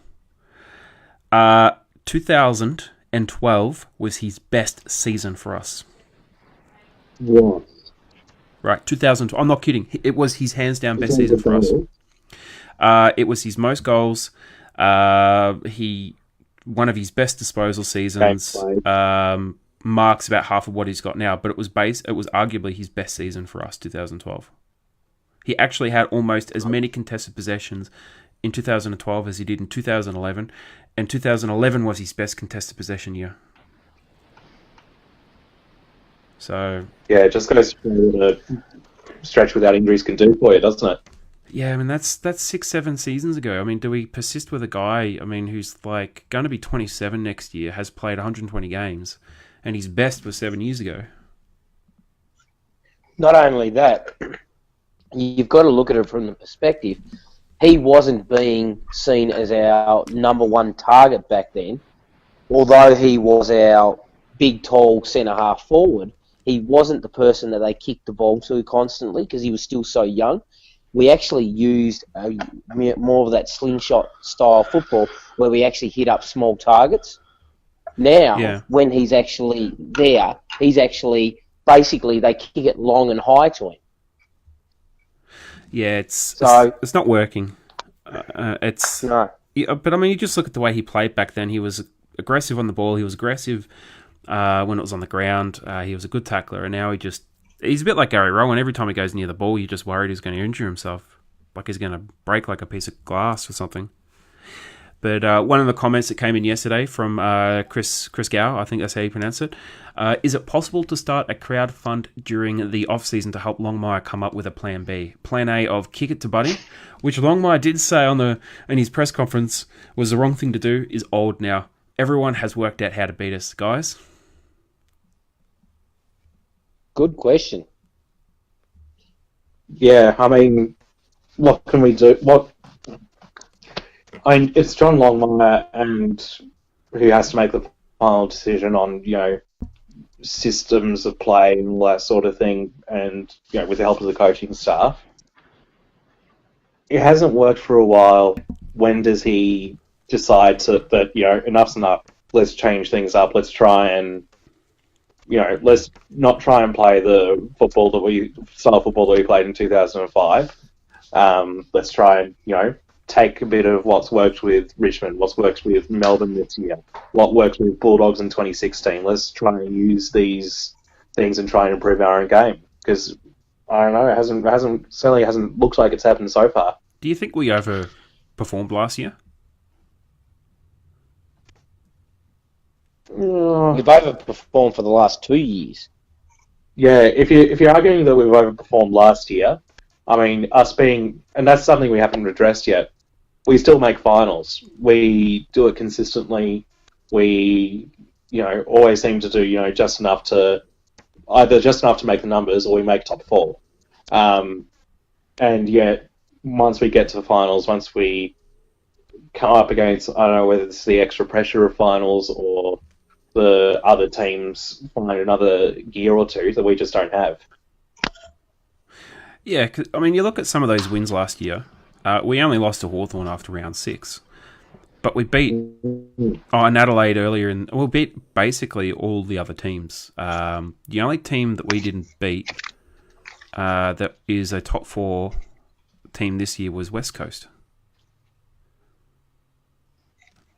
2012 was his best season for us. What? Right, 2000. I'm not kidding. It was his hands down best season for us. It was his most goals. One of his best disposal seasons. Marks about half of what he's got now, but it was arguably his best season for us, 2012. He actually had almost as many contested possessions in 2012 as he did in 2011, and 2011 was his best contested possession year. So yeah, it just goes to what a stretch without injuries can do for you, doesn't it? Yeah, I mean that's 6-7 seasons ago. I mean, do we persist with a guy? I mean, who's like going to be 27 next year, has played 120 games, and his best was 7 years ago. Not only that, you've got to look at it from the perspective. He wasn't being seen as our number one target back then, although he was our big, tall centre-half forward. He wasn't the person that they kicked the ball to constantly because he was still so young. We actually used more of that slingshot style football where we actually hit up small targets. Now, when he's actually there, basically they kick it long and high to him. Yeah, it's not working. No. But I mean, you just look at the way he played back then. He was aggressive on the ball. He was aggressive when it was on the ground. He was a good tackler, and now he's a bit like Gary Rowan. Every time he goes near the ball, you're just worried he's going to injure himself, like he's going to break like a piece of glass or something. But one of the comments that came in yesterday from Chris Gow, I think that's how you pronounce it, is it possible to start a crowd fund during the off-season to help Longmire come up with a plan B? Plan A of kick it to Buddy, which Longmire did say in his press conference was the wrong thing to do, is old now. Everyone has worked out how to beat us, guys. Good question. Yeah, I mean, what can we do? It's John Longmire, and who has to make the final decision on, systems of play and all that sort of thing, and, with the help of the coaching staff. It hasn't worked for a while. When does he decide that, enough's enough, let's change things up, let's try and, let's not try and play the style of football that we played in 2005. Let's try and, take a bit of what's worked with Richmond, what's worked with Melbourne this year, what worked with Bulldogs in 2016. Let's try and use these things and try and improve our own game. Because, I don't know, it certainly hasn't looked like it's happened so far. Do you think we overperformed last year? We've overperformed for the last 2 years. Yeah, if you're arguing that we've overperformed last year, I mean, and that's something we haven't addressed yet, we still make finals. We do it consistently. We, always seem to do, just enough to make the numbers, or we make top 4. And yet, once we get to the finals, once we come up against, I don't know whether it's the extra pressure of finals or the other teams find another gear or two that we just don't have. Yeah, I mean, you look at some of those wins last year. We only lost to Hawthorn after round 6. But we beat in Adelaide earlier, and we beat basically all the other teams. The only team that we didn't beat that is a top 4 team this year was West Coast.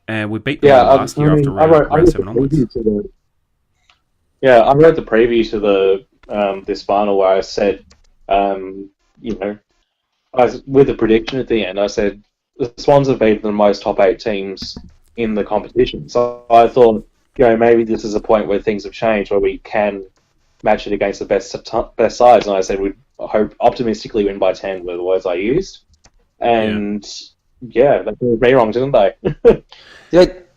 And we beat them last year after round 7 onwards. I wrote the preview to this final where I said, with a prediction at the end, I said the Swans have beaten the most top 8 teams in the competition. So I thought, maybe this is a point where things have changed, where we can match it against the best sides. And I said we'd hope optimistically win by 10 were the words I used. And they proved me wrong, didn't they?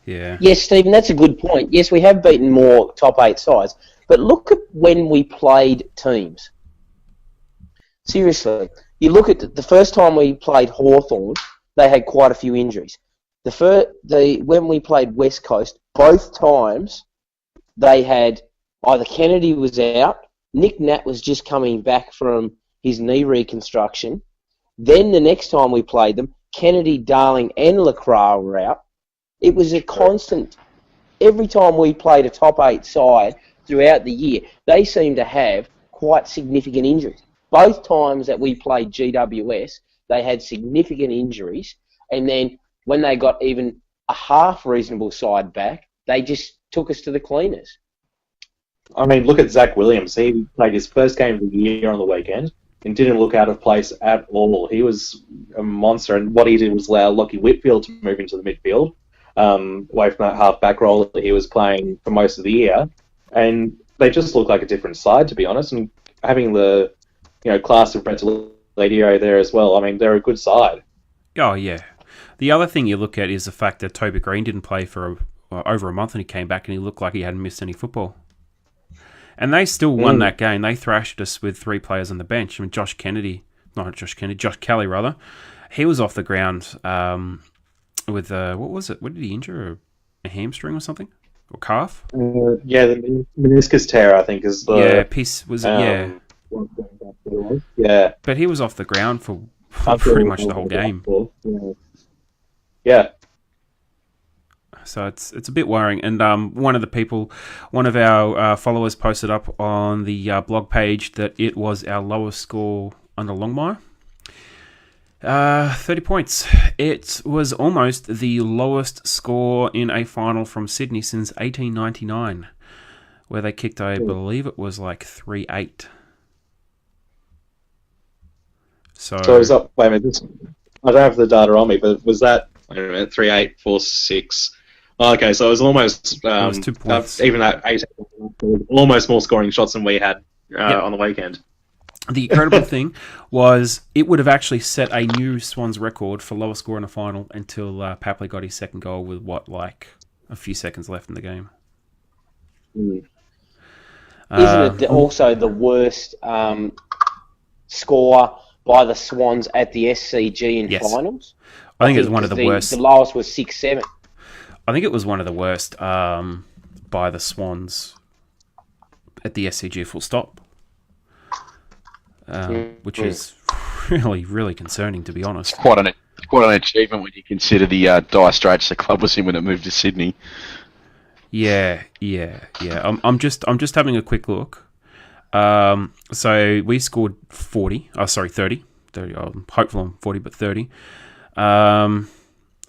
Yeah. Yes, Stephen, that's a good point. Yes, we have beaten more top 8 sides, but look at when we played teams. Seriously, you look at the first time we played Hawthorn, they had quite a few injuries. When we played West Coast, both times they had either Kennedy was out, Nick Nat was just coming back from his knee reconstruction. Then the next time we played them, Kennedy, Darling, and Lacroix were out. It was a constant. Every time we played a top 8 side throughout the year, they seemed to have quite significant injuries. Both times that we played GWS, they had significant injuries, and then when they got even a half reasonable side back, they just took us to the cleaners. I mean, look at Zach Williams. He played his first game of the year on the weekend and didn't look out of place at all. He was a monster, and what he did was allow Lockie Whitfield to move into the midfield, away from that half-back role that he was playing for most of the year. And they just look like a different side, to be honest. And having the class of Brett Deledio there as well, I mean, they're a good side. Oh, yeah. The other thing you look at is the fact that Toby Green didn't play for over a month, and he came back and he looked like he hadn't missed any football. And they still won that game. They thrashed us with 3 players on the bench. I mean, Josh Kelly, rather. He was off the ground with, what was it? What did he injure? A hamstring or something? Or calf? The meniscus tear, I think, is the... Yeah, was it? Yeah. But he was off the ground for pretty much the whole game. Yeah. So it's a bit worrying. And one of our followers posted up on the blog page that it was our lowest score under Longmire. 30 points. It was almost the lowest score in a final from Sydney since 1899, where they kicked, I believe it was like 3-8. So is that, wait a minute, I don't have the data on me, but was that Wait a minute, 3-8, 4-6. Oh, okay, so it was almost it was 2 points. even that 8 almost more scoring shots than we had on the weekend. The incredible thing was it would have actually set a new Swans record for lowest score in a final until Papley got his second goal with a few seconds left in the game. Isn't it also the worst score by the Swans at the SCG in finals? I think it was one of the worst. The lowest was 6-7. I think it was one of the worst by the Swans at the SCG full stop, which is really, really concerning, to be honest. It's quite an achievement when you consider the dire straits the club was in when it moved to Sydney. Yeah. I'm just having a quick look. So we scored 30. 30. I'm hopeful I'm 40, but 30.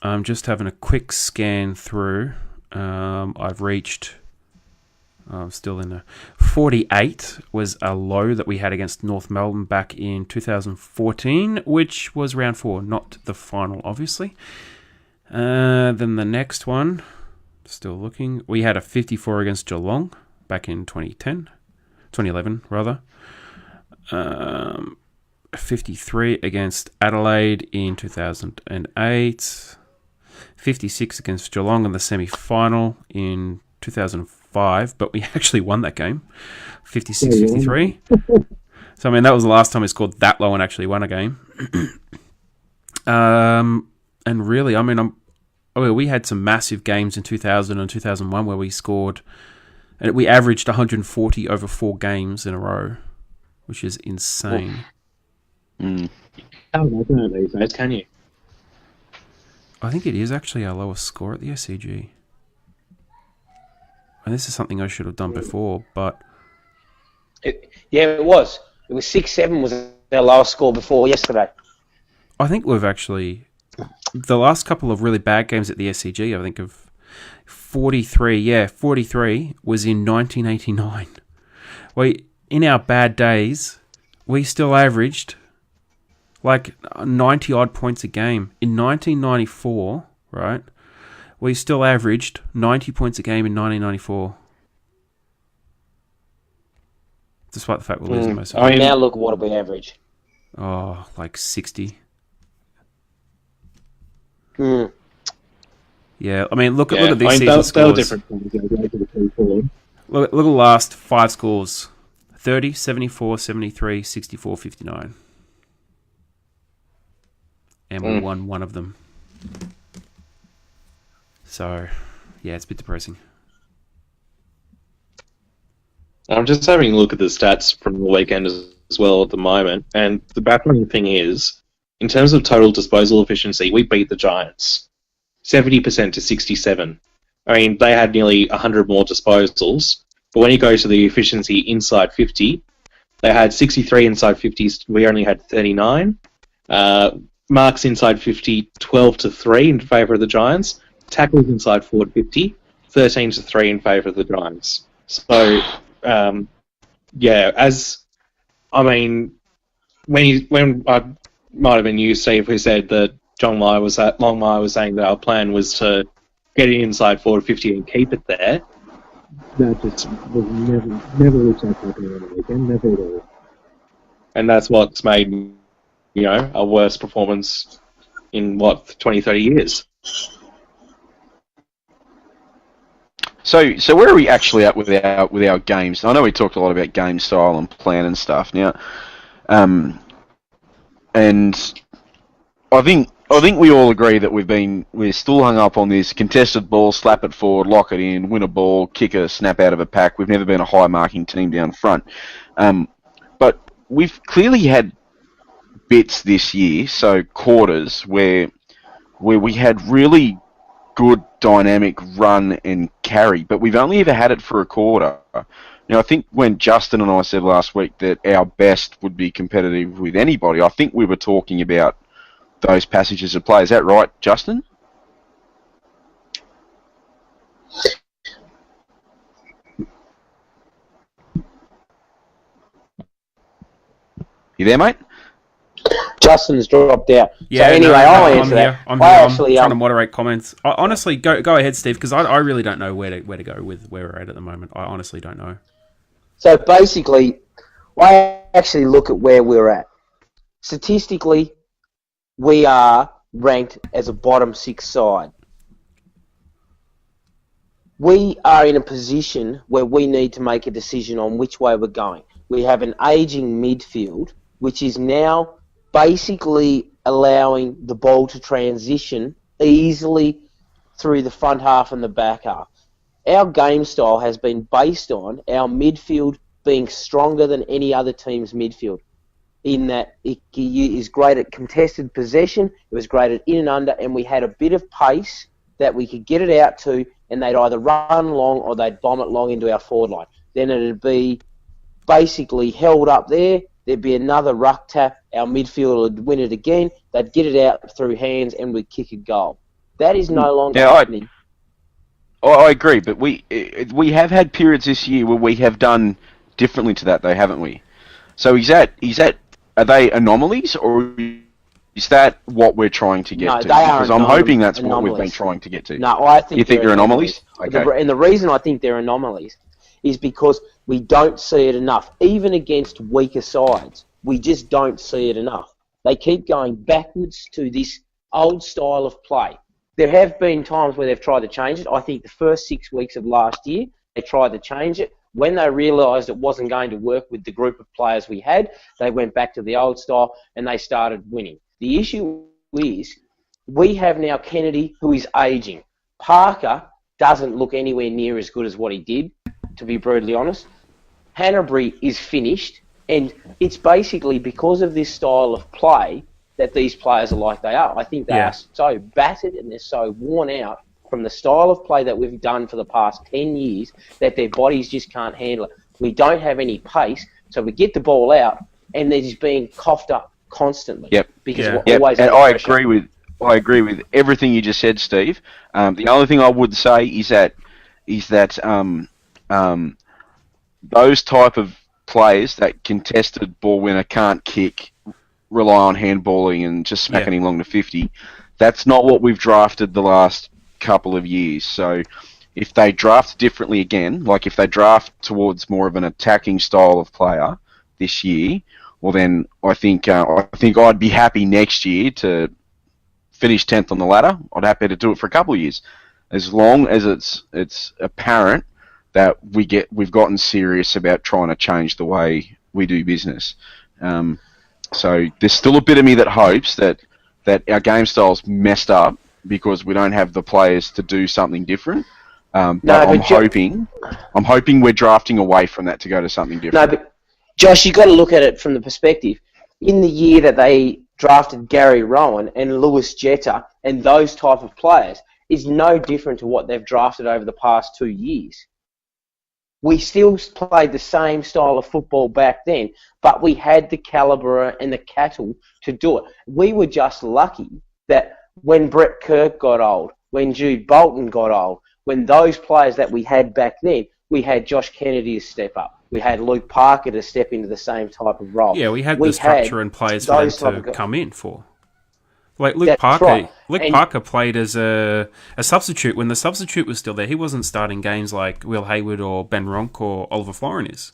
I'm just having a quick scan through. I've reached... I'm still in there. 48 was a low that we had against North Melbourne back in 2014, which was round 4, not the final, obviously. Then the next one, still looking, we had a 54 against Geelong back in 2011 rather. 53 against Adelaide in 2008. 56 against Geelong in the semi-final in 2005, but we actually won that game, 56-53. So, I mean, that was the last time we scored that low and actually won a game. And really, I mean, we had some massive games in 2000 and 2001 where we scored, and we averaged 140 over 4 games in a row, which is insane. Can't imagine it these days, can you? I think it is actually our lowest score at the SCG. And this is something I should have done before, but... It was. It was 6-7 was our lowest score before yesterday. I think we've actually... The last couple of really bad games at the SCG, I think of 43. 43 was in 1989. In our bad days, we still averaged like 90-odd points a game. In 1994, right, we still averaged 90 points a game in 1994. Despite the fact we're losing most of it. Now look what we average. Oh, like 60. Yeah, I mean, look at these season scores. Different Look at the last 5 scores. 30, 74, 73, 64, 59. And we won one of them. So, yeah, it's a bit depressing. I'm just having a look at the stats from the weekend as well at the moment, and the baffling thing is, in terms of total disposal efficiency, we beat the Giants 70% to 67. I mean, they had nearly 100 more disposals, but when you go to the efficiency inside 50, they had 63 inside 50s, we only had 39. Marks inside 50, 12-3 in favour of the Giants. Tackles inside forward 50, 13-3 in favour of the Giants. So, when I might have been you, Steve, who said that Longmire was saying that our plan was to get it inside forward 50 and keep it there. That just was never looks like happening on the weekend, never at all. And that's what's made, a worse performance in 20, 30 years. So where are we actually at with our games? I know we talked a lot about game style and plan and stuff now, and I think we all agree that we're still hung up on this contested ball, slap it forward, lock it in, win a ball, kick a snap out of a pack. We've never been a high marking team down front, but we've clearly had bits this year, so quarters where we had really good dynamic run and carry, but we've only ever had it for a quarter. Now, I think when Justin and I said last week that our best would be competitive with anybody, I think we were talking about those passages of play. Is that right, Justin? You there, mate? Justin's dropped out. Yeah, so anyway, I'll answer that. I'm trying to moderate comments. Honestly, go ahead, Steve, because I really don't know where to go with where we're at the moment. I honestly don't know. So basically, I actually look at where we're at. Statistically, we are ranked as a bottom 6 side. We are in a position where we need to make a decision on which way we're going. We have an ageing midfield, which is now basically allowing the ball to transition easily through the front half and the back half. Our game style has been based on our midfield being stronger than any other team's midfield, in that it is great at contested possession, it was great at in and under, and we had a bit of pace that we could get it out to, and they'd either run long or they'd bomb it long into our forward line. Then it'd be basically held up there, there'd be another ruck tap, our midfielder would win it again, they'd get it out through hands, and we'd kick a goal. That is no longer happening. I agree, but we have had periods this year where we have done differently to that, though, haven't we? So are they anomalies, or is that what we're trying to get to? They are because I'm hoping that's what we've been trying to get to. No, I think you think they're anomalies? Okay. And the reason I think they're anomalies is because we don't see it enough. Even against weaker sides, we just don't see it enough. They keep going backwards to this old style of play. There have been times where they've tried to change it. I think the first 6 weeks of last year, they tried to change it. When they realised it wasn't going to work with the group of players we had, they went back to the old style and they started winning. The issue is we have now Kennedy, who is ageing. Parker doesn't look anywhere near as good as what he did, to be brutally honest. Hanbury is finished, and it's basically because of this style of play that these players are like they are. I think they are so battered and they're so worn out from the style of play that we've done for the past 10 years that their bodies just can't handle it. We don't have any pace, so we get the ball out and they're just being coughed up constantly. Yep. Because we're always and under I pressure. agree with everything you just said, Steve. The only thing I would say is that those type of players that contested ball winner can't kick, rely on handballing and just smacking him along to 50. That's not what we've drafted the last couple of years. So if they draft differently again, like if they draft towards more of an attacking style of player this year, well then I think I'd be happy next year to finish 10th on the ladder. I'd happy to do it for a couple of years, as long as it's apparent that we've gotten serious about trying to change the way we do business. So there's still a bit of me that hopes that our game style's messed up because we don't have the players to do something different. I'm hoping we're drafting away from that to go to something different. No, but Josh, you've got to look at it from the perspective. In the year that they drafted Gary Rowan and Lewis Jetta and those type of players is no different to what they've drafted over the past 2 years. We still played the same style of football back then, but we had the calibre and the cattle to do it. We were just lucky that when Brett Kirk got old, when Jude Bolton got old, when those players that we had back then, we had Josh Kennedy to step up. We had Luke Parker to step into the same type of role. Yeah, we had the structure and players for them to come in for. Like Luke Parker, right. Parker played as a substitute when the substitute was still there. He wasn't starting games like Will Hayward or Ben Ronk or Oliver Florin is.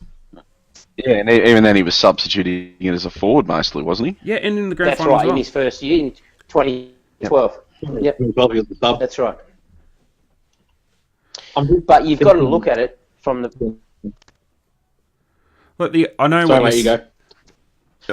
Yeah, and even then he was substituting it as a forward mostly, wasn't he? Yeah, and in the grand That's final right, as well. In his first year in 2012. Yep. That's right. But you've got to look at it from the... Look, I know Sorry, what you go.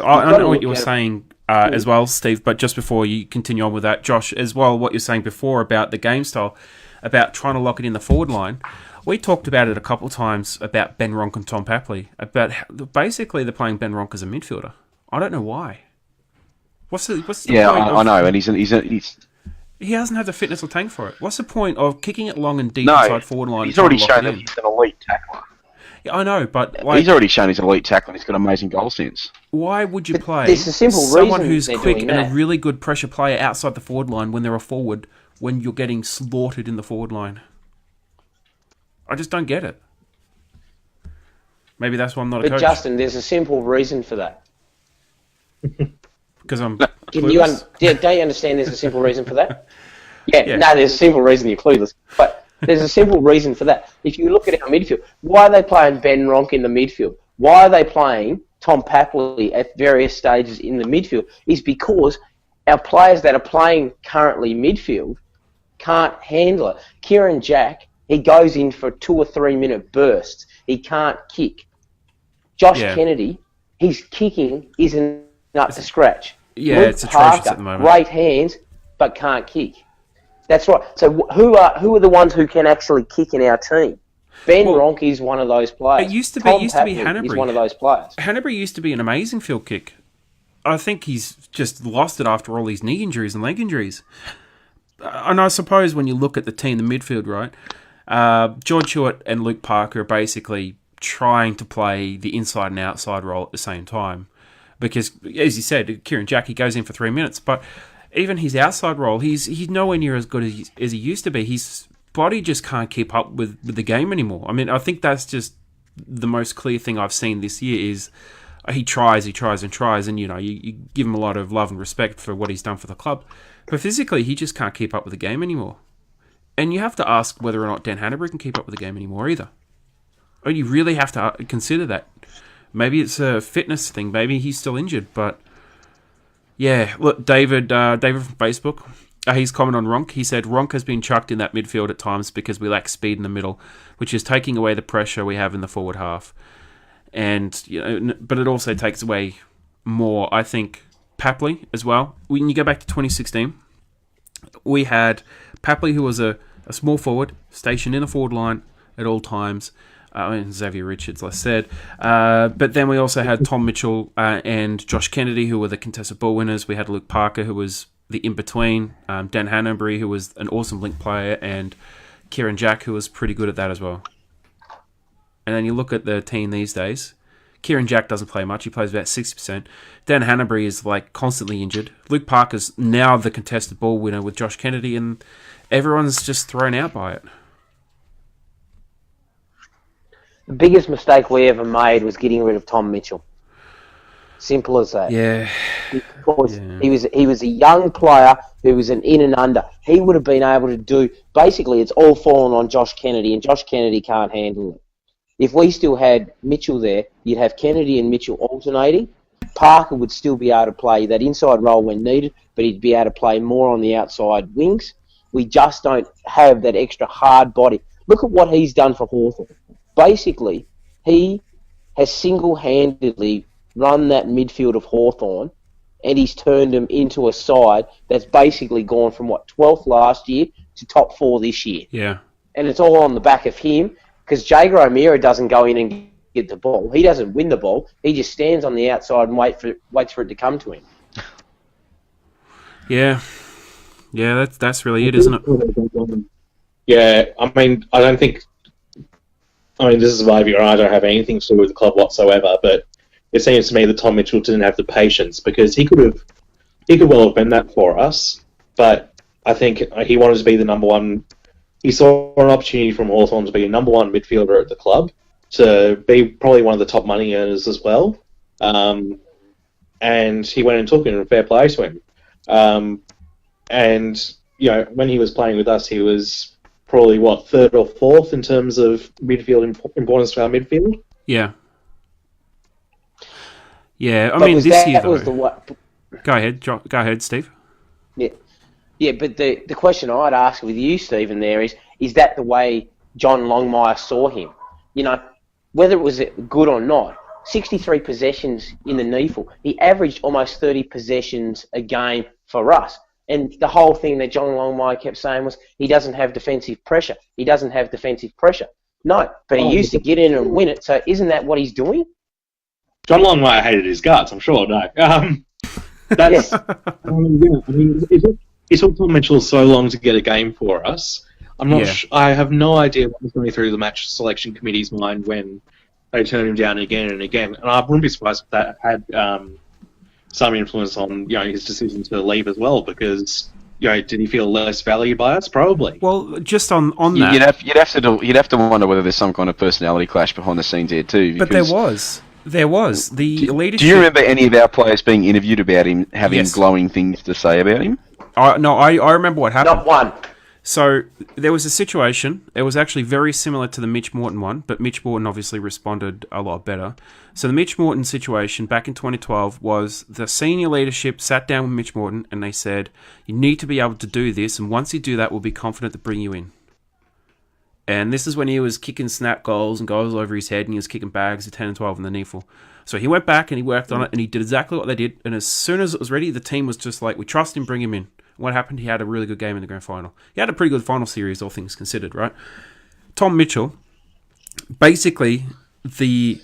I know what you were saying as well, Steve, but just before you continue on with that, Josh, as well, what you're saying before about the game style, about trying to lock it in the forward line, we talked about it a couple of times about Ben Ronk and Tom Papley, about basically they're playing Ben Ronk as a midfielder. I don't know why. What's the point I know, and he's he hasn't had the fitness or tank for it. What's the point of kicking it long and deep inside forward line? He's already shown that he's an elite tackler. Yeah, I know, but he's already shown he's an elite tackler and he's got amazing goal sense. Why would you play there's a simple someone reason who's quick and that. a really good pressure player outside the forward line when they're a forward when you're getting slaughtered in the forward line? I just don't get it. Maybe that's why I'm not a coach. But Justin, there's a simple reason for that. Because I'm don't you understand there's a simple reason for that? No, there's a simple reason you're clueless. But there's a simple reason for that. If you look at our midfield, why are they playing Ben Ronk in the midfield? Why are they playing Tom Papley at various stages in the midfield? Is because our players that are playing currently midfield can't handle it. Kieran Jack, he goes in for 2 or 3 minute bursts. He can't kick. Josh Kennedy, his kicking isn't up to scratch. Yeah, Luke it's atrocious Parker, at the moment. Great hands, but can't kick. That's right. So who are the ones who can actually kick in our team? Ben Ronk is one of those players. It used to Tom be Papley Hanbury. is one of those players. Hanbury used to be an amazing field kick. I think he's just lost it after all these knee injuries and leg injuries. And I suppose when you look at the team, the midfield, right? George Hewitt and Luke Parker are basically trying to play the inside and outside role at the same time. Because, as you said, Kieran Jack, goes in for 3 minutes. But even his outside role, he's nowhere near as good as he used to be. His body just can't keep up with the game anymore. I mean, I think that's just the most clear thing I've seen this year is he tries, and you give him a lot of love and respect for what he's done for the club. But physically, he just can't keep up with the game anymore. And you have to ask whether or not Dan Hanbury can keep up with the game anymore either. Or you really have to consider that. Maybe it's a fitness thing. Maybe he's still injured. But yeah, look, David from Facebook, he's commented on Ronk. He said, Ronk has been chucked in that midfield at times because we lack speed in the middle, which is taking away the pressure we have in the forward half. And but it also takes away more, I think, Papley as well. When you go back to 2016, we had Papley, who was a small forward, stationed in the forward line at all times. Xavier Richards, like I said. But then we also had Tom Mitchell and Josh Kennedy, who were the contested ball winners. We had Luke Parker, who was the in-between. Dan Hanbury, who was an awesome link player. And Kieran Jack, who was pretty good at that as well. And then you look at the team these days. Kieran Jack doesn't play much. He plays about 60%. Dan Hanbury is like constantly injured. Luke Parker's now the contested ball winner with Josh Kennedy, and everyone's just thrown out by it. The biggest mistake we ever made was getting rid of Tom Mitchell. Simple as that. Yeah. Because he was a young player who was an in and under. He would have been able to do... Basically, it's all fallen on Josh Kennedy, and Josh Kennedy can't handle it. If we still had Mitchell there, you'd have Kennedy and Mitchell alternating. Parker would still be able to play that inside role when needed, but he'd be able to play more on the outside wings. We just don't have that extra hard body. Look at what he's done for Hawthorn. Basically, he has single-handedly run that midfield of Hawthorn, and he's turned them into a side that's basically gone from, 12th last year to top 4 this year. Yeah. And it's all on the back of him, because Jager O'Meara doesn't go in and get the ball. He doesn't win the ball. He just stands on the outside and waits for it to come to him. Yeah. Yeah, that's really it, isn't it? Yeah, I mean, this is my view, and I don't have anything to do with the club whatsoever, but it seems to me that Tom Mitchell didn't have the patience, because he could well have been that for us, but I think he wanted to be the number one. He saw an opportunity from Hawthorn to be a number one midfielder at the club, to be probably one of the top money earners as well, and he went and took it, and fair play to him. And when he was playing with us, he was probably, third or fourth in terms of midfield importance to our midfield? Yeah. Yeah, I mean, this year, though... Go ahead, Steve. Yeah. Yeah, but the question I'd ask with you, Stephen, there is that the way John Longmire saw him? Whether it was good or not, 63 possessions in the NEAFL. He averaged almost 30 possessions a game for us. And the whole thing that John Longmire kept saying was he doesn't have defensive pressure. He doesn't have defensive pressure. No, but he used to get in and win it. So isn't that what he's doing? John Longmire hated his guts, I'm sure. No, that's. I mean, it took Tom Mitchell so long to get a game for us. I'm not. I have no idea what was going through the match selection committee's mind when they turned him down again and again. And I wouldn't be surprised if that had some influence on his decision to leave as well, because did he feel less valued by us? Probably. Well, just on that, you'd have to wonder whether there's some kind of personality clash behind the scenes here too. But there was. There was. The leadership... Do you remember any of our players being interviewed about him, having glowing things to say about him? No, I remember what happened. Not one. So there was a situation. It was actually very similar to the Mitch Morton one, but Mitch Morton obviously responded a lot better. So the Mitch Morton situation back in 2012 was the senior leadership sat down with Mitch Morton and they said, you need to be able to do this, and once you do that, we'll be confident to bring you in. And this is when he was kicking snap goals and goals over his head, and he was kicking bags of 10 and 12 in the NEFL. So he went back and he worked on it, and he did exactly what they did. And as soon as it was ready, the team was just like, we trust him, bring him in. What happened? He had a really good game in the grand final. He had a pretty good final series, all things considered, right? Tom Mitchell, basically, the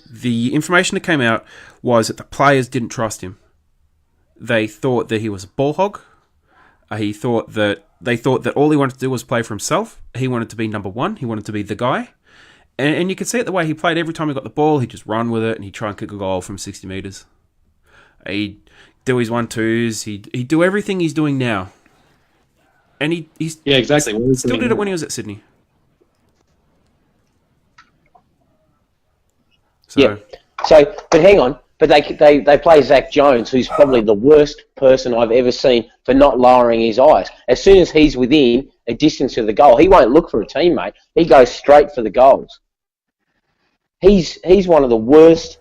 information that came out was that the players didn't trust him. They thought that he was a ball hog. They thought that all he wanted to do was play for himself. He wanted to be number one. He wanted to be the guy. And you could see it the way he played. Every time he got the ball, he'd just run with it and he'd try and kick a goal from 60 metres. He'd do his 1-2s. He'd do everything he's doing now. And he's exactly. Still did it when he was at Sydney. So. Yeah. So, but hang on. But they play Zach Jones, who's probably the worst person I've ever seen for not lowering his eyes. As soon as he's within a distance of the goal, he won't look for a teammate. He goes straight for the goals. He's one of the worst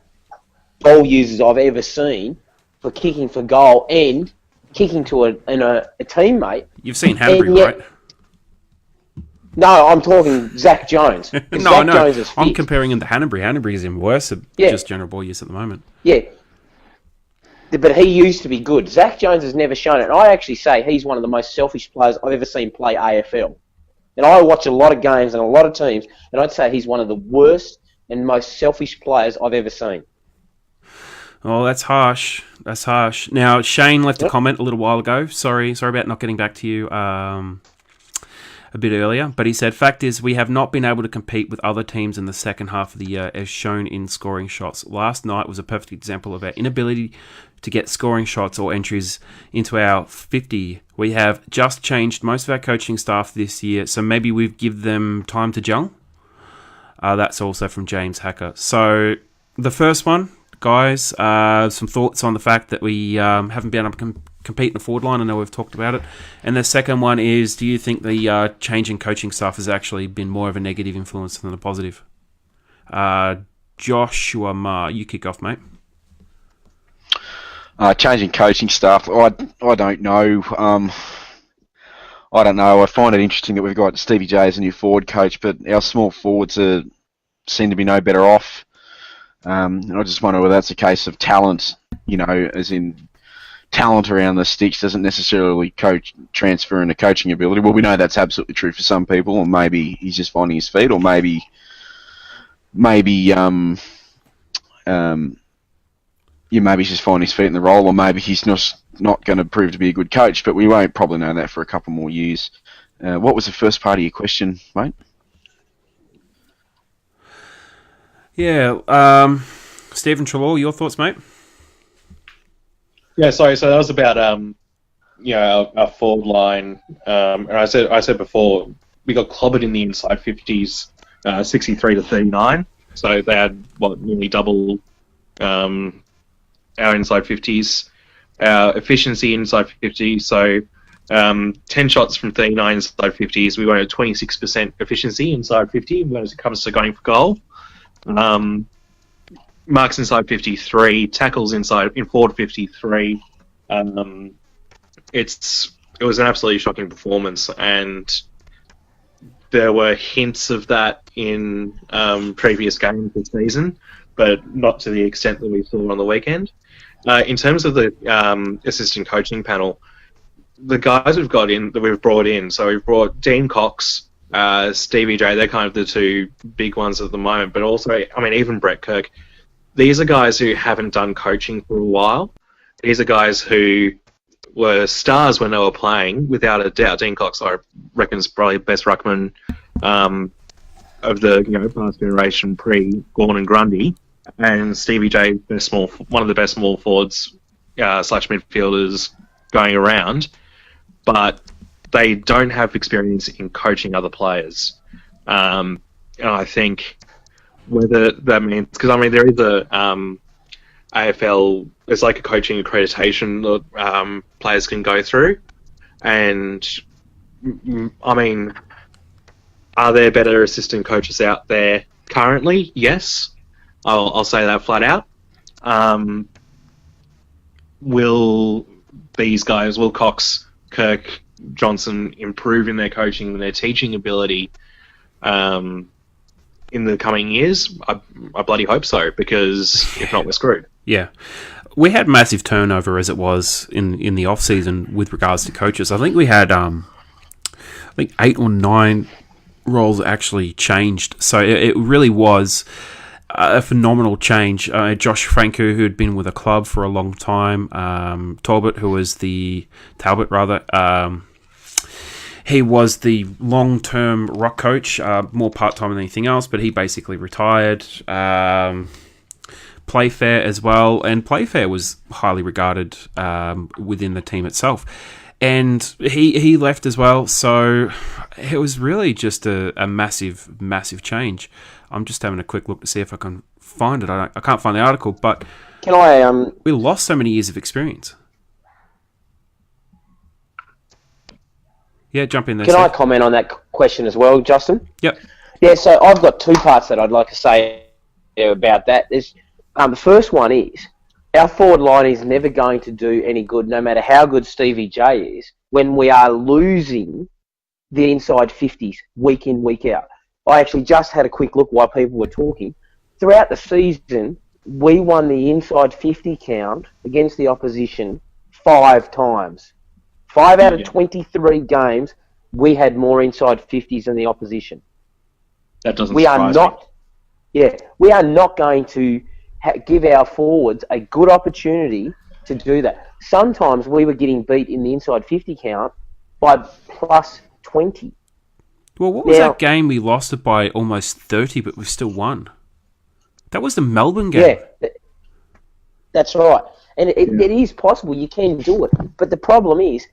goal users I've ever seen for kicking for goal and kicking to a teammate. You've seen Hanbury, right? No, I'm talking Zach Jones. Jones is I'm comparing him to Hanbury. Hanbury is in worse at just general ball use at the moment. Yeah. But he used to be good. Zach Jones has never shown it. And I actually say he's one of the most selfish players I've ever seen play AFL. And I watch a lot of games and a lot of teams, and I'd say he's one of the worst and most selfish players I've ever seen. Oh, that's harsh. That's harsh. Now, Shane left a comment a little while ago. Sorry about not getting back to you a bit earlier. But he said, fact is, we have not been able to compete with other teams in the second half of the year as shown in scoring shots. Last night was a perfect example of our inability to get scoring shots or entries into our 50. We have just changed most of our coaching staff this year, so maybe we've given them time to gel. That's also from James Hacker. So the first one, guys, some thoughts on the fact that we haven't been able to compete in the forward line. I know we've talked about it. And the second one is, do you think the change in coaching staff has actually been more of a negative influence than a positive? Joshua Ma, you kick off, mate. Changing coaching staff, I don't know. I don't know. I find it interesting that we've got Stevie J as a new forward coach, but our small forwards seem to be no better off. And I just wonder whether that's a case of talent, as in talent around the sticks doesn't necessarily transfer into coaching ability. Well, we know that's absolutely true for some people, or maybe he's just finding his feet, or maybe he's just finding his feet in the role, or maybe he's not going to prove to be a good coach, but we won't probably know that for a couple more years. What was the first part of your question, mate? Yeah, Stephen Trelaw, your thoughts, mate? Yeah, sorry. So that was about our forward line, and I said before we got clobbered in the inside 50s, 63-39. So they had nearly double our inside 50s, our efficiency inside 50. So 10 shots from 39 inside 50s. We went at 26% efficiency inside 50 when it comes to going for goal. Marks inside 53, tackles in forward 53. It was an absolutely shocking performance, and there were hints of that in previous games this season, but not to the extent that we saw on the weekend. In terms of the assistant coaching panel, the guys we've brought in, so we've brought Dean Cox, Stevie J, they're kind of the two big ones at the moment, but also, even Brett Kirk. These are guys who haven't done coaching for a while. These are guys who were stars when they were playing, without a doubt. Dean Cox, I reckon, is probably the best ruckman of the past generation pre-Gawn and Grundy. And Stevie J, one of the best small forwards / midfielders going around. But they don't have experience in coaching other players. And I think whether that means... Because, there is AFL is like a coaching accreditation that players can go through. And, I mean, are there better assistant coaches out there currently? Yes. I'll say that flat out. Will these guys, Will Cox, Kirk, Johnson, improve in their coaching and their teaching ability in the coming years? I bloody hope so, because if not, we're screwed. Yeah. We had massive turnover as it was in the off-season with regards to coaches. I think we had 8 or 9 roles actually changed. So it really was a phenomenal change. Josh Franco, who had been with a club for a long time, Talbot, who was Talbot, he was the long-term rock coach, more part-time than anything else, but he basically retired. Playfair as well, and Playfair was highly regarded within the team itself. And he left as well, so it was really just a massive, massive change. I'm just having a quick look to see if I can find it. I can't find the article, but can I? We lost so many years of experience. Yeah, jump in there. Can I comment on that question as well, Justin? Yep. Yeah, so I've got 2 parts that I'd like to say about that. The first one is, our forward line is never going to do any good, no matter how good Stevie J is, when we are losing the inside 50s week in, week out. I actually just had a quick look while people were talking. Throughout the season, we won the inside 50 count against the opposition 5 times. 5 out of 23 games, we had more inside 50s than the opposition. That doesn't surprise me. Yeah, we are not going to give our forwards a good opportunity to do that. Sometimes we were getting beat in the inside 50 count by plus 20. Well, what was that game we lost it by almost 30, but we still won? That was the Melbourne game. Yeah, that's right. And it is possible you can do it. But the problem is,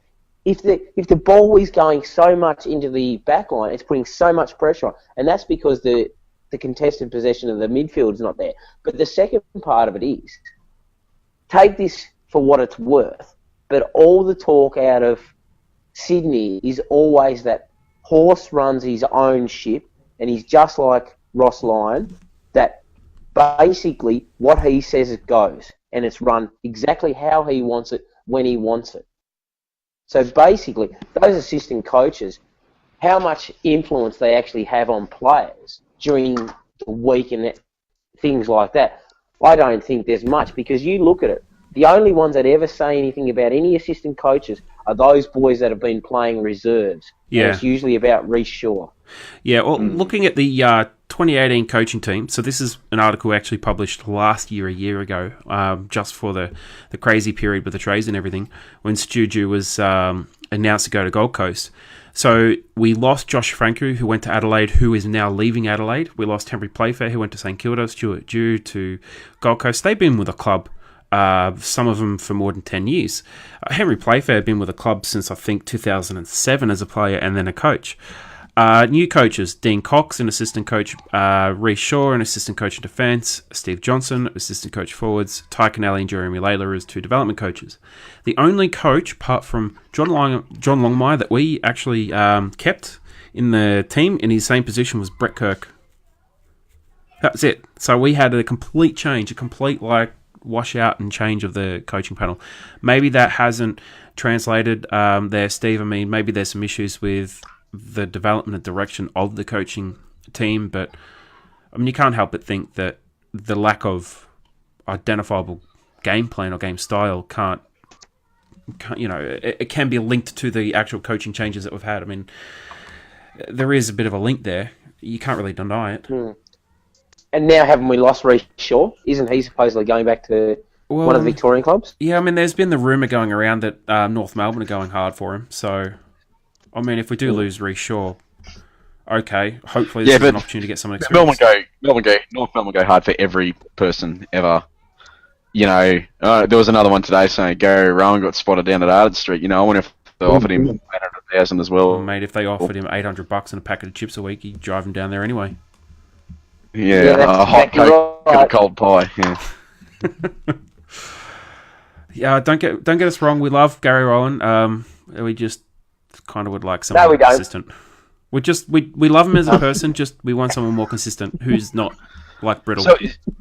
if the ball is going so much into the back line, it's putting so much pressure on. And that's because the contested possession of the midfield is not there. But the second part of it is, take this for what it's worth, but all the talk out of Sydney is always that Horse runs his own ship, and he's just like Ross Lyon, that basically what he says it goes, and it's run exactly how he wants it, when he wants it. So basically, those assistant coaches, how much influence they actually have on players during the week and things like that, I don't think there's much, because you look at it, the only ones that ever say anything about any assistant coaches are those boys that have been playing reserves. Yeah. And it's usually about Reece Shaw. Yeah, well, looking at the 2018 coaching team, so this is an article actually published last year, a year ago, just for the crazy period with the trades and everything, when Stu was announced to go to Gold Coast. So we lost Josh Franco, who went to Adelaide, who is now leaving Adelaide. We lost Henry Playfair, who went to St Kilda, Stuart Dew to Gold Coast. They've been with a club, some of them for more than 10 years. Henry Playfair had been with a club since, I think, 2007 as a player and then a coach. New coaches, Dean Cox, an assistant coach, Reece Shaw, an assistant coach in defence, Steve Johnson, assistant coach forwards, Ty Kennelly and Jeremy Layler as 2 development coaches. The only coach, apart from John Longmire, that we actually kept in the team in his same position was Brett Kirk. That's it. So we had a complete change, a complete wash out and change of the coaching panel. Maybe that hasn't translated there, Steve. I mean, maybe there's some issues with the development and direction of the coaching team, but I mean, you can't help but think that the lack of identifiable game plan or game style can't it can be linked to the actual coaching changes that we've had. I mean, there is a bit of a link there. You can't really deny it. And now, haven't we lost Reece Shaw? Isn't he supposedly going back to one of the Victorian clubs? Yeah, I mean, there's been the rumour going around that North Melbourne are going hard for him. So, I mean, if we do lose Reece Shaw, okay, hopefully this is an opportunity to get some experience. North Melbourne go hard for every person ever. You know, there was another one today saying Gary Rowan got spotted down at Ardent Street. You know, I wonder if they offered him 800,000 as well. Mate, if they offered him $800 and a packet of chips a week, he'd drive him down there anyway. Yeah, a hot Coke and a cold pie. Yeah. Yeah, don't get us wrong. We love Gary Rowan. We just kind of would like someone more consistent. We love him as a person. Just we want someone more consistent who's not like brittle.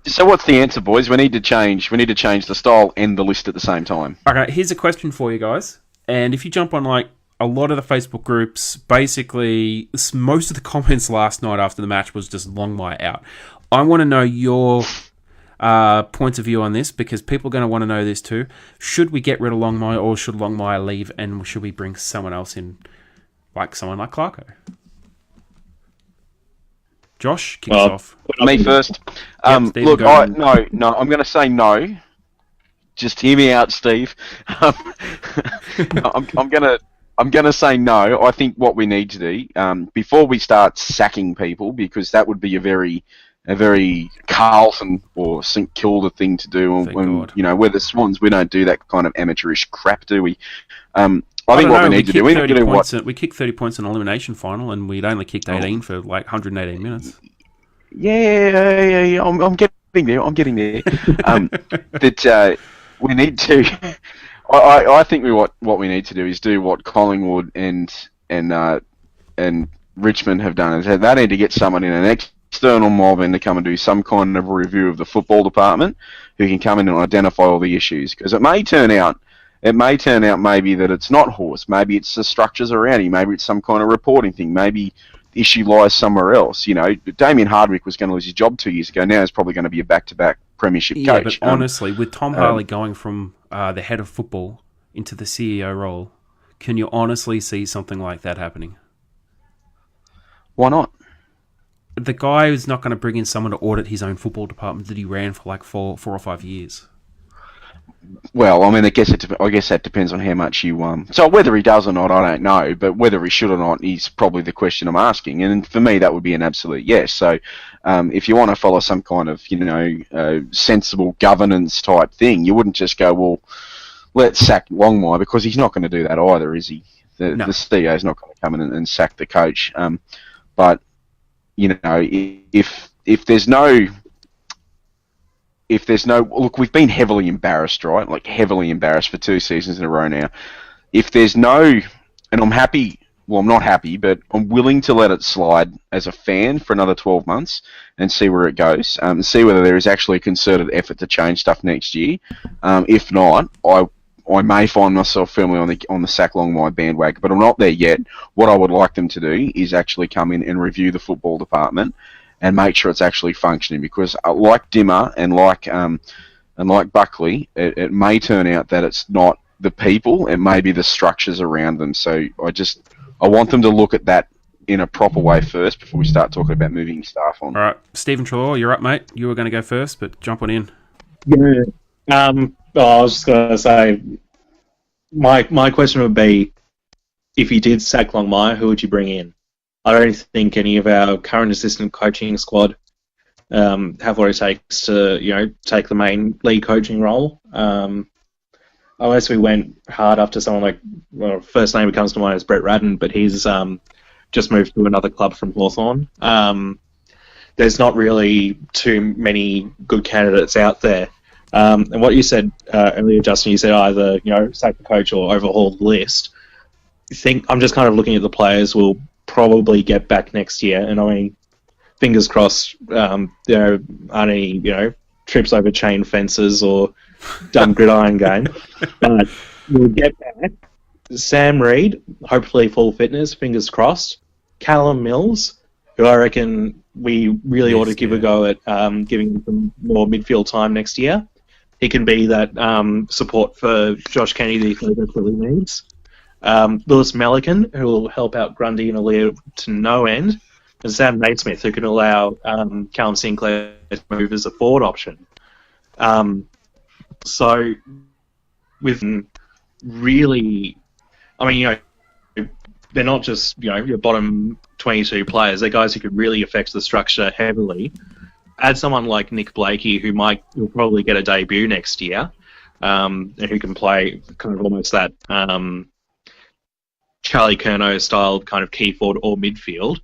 So what's the answer, boys? We need to change the style and the list at the same time. Okay, here's a question for you guys. And if you jump on like a lot of the Facebook groups, basically most of the comments last night after the match was just Longmire out. I want to know your points of view on this because people are going to want to know this too. Should we get rid of Longmire or should Longmire leave and should we bring someone else in, like someone like Clarko? Josh, kick us off. Me first. Look, I'm going to say no. Just hear me out, Steve. I'm going to say no. I think what we need to do before we start sacking people, because that would be a very Carlton or St Kilda thing to do. When we're the Swans, we don't do that kind of amateurish crap, do we? I think what we need to do, we need to do what we kicked 30 points in an elimination final, and we'd only kicked 18 for like 118 minutes. Yeah, I'm getting there. That we need to. I think what we need to do is do what Collingwood and Richmond have done. Is they need to get someone in an external mob and to come and do some kind of review of the football department, who can come in and identify all the issues. Because it may turn out maybe that it's not Horse, maybe it's the structures around him, maybe it's some kind of reporting thing, maybe the issue lies somewhere else. Damien Hardwick was going to lose his job 2 years ago. Now he's probably going to be a back-to-back premiership coach. Yeah, but honestly, with Tom Harley going from the head of football into the CEO role, can you honestly see something like that happening? Why not? The guy is not going to bring in someone to audit his own football department that he ran for like 4 or 5 years. Well, I mean, I guess that depends on how much you. So whether he does or not, I don't know. But whether he should or not is probably the question I'm asking. And for me, that would be an absolute yes. So, if you want to follow some kind of sensible governance type thing, you wouldn't just go, well, let's sack Longmire, because he's not going to do that either, is he? The CEO is not going to come in and sack the coach. But if there's no look, we've been heavily embarrassed, right? Like heavily embarrassed for 2 seasons in a row now. If there's no, and I'm happy, well, I'm not happy, but I'm willing to let it slide as a fan for another 12 months and see where it goes, see whether there is actually a concerted effort to change stuff next year. If not, I may find myself firmly on the sack Longmire bandwagon, but I'm not there yet. What I would like them to do is actually come in and review the football department and make sure it's actually functioning, because like Dimmer and like Buckley, it may turn out that it's not the people, it may be the structures around them. So I want them to look at that in a proper way first before we start talking about moving staff on. All right, Stephen Trelaw, you're up, mate. You were going to go first, but jump on in. Yeah. I was just going to say, my question would be, if you did sack Longmire, who would you bring in? I don't think any of our current assistant coaching squad have what it takes to, take the main lead coaching role. Unless we went hard after someone like, well, first name that comes to mind is Brett Radden, but he's just moved to another club from Hawthorn. There's not really too many good candidates out there. And what you said earlier, Justin, you said either, sack the coach or overhaul the list. I'm just kind of looking at the players we'll probably get back next year, and I mean, fingers crossed, there aren't any, trips over chain fences or dumb gridiron game. But we'll get back Sam Reid, hopefully full fitness, fingers crossed. Callum Mills, who I reckon we really ought to give a go at giving him some more midfield time next year. He can be that support for Josh Kennedy that he desperately needs. Lewis Melican, who will help out Grundy and Aaliyah to no end, and Sam Naismith, who can allow Callum Sinclair to move as a forward option. So, with really, I mean, they're not just, your bottom 22 players. They're guys who could really affect the structure heavily. Add someone like Nick Blakey, who'll probably get a debut next year, and who can play kind of almost that Charlie Curnow style kind of key forward or midfield.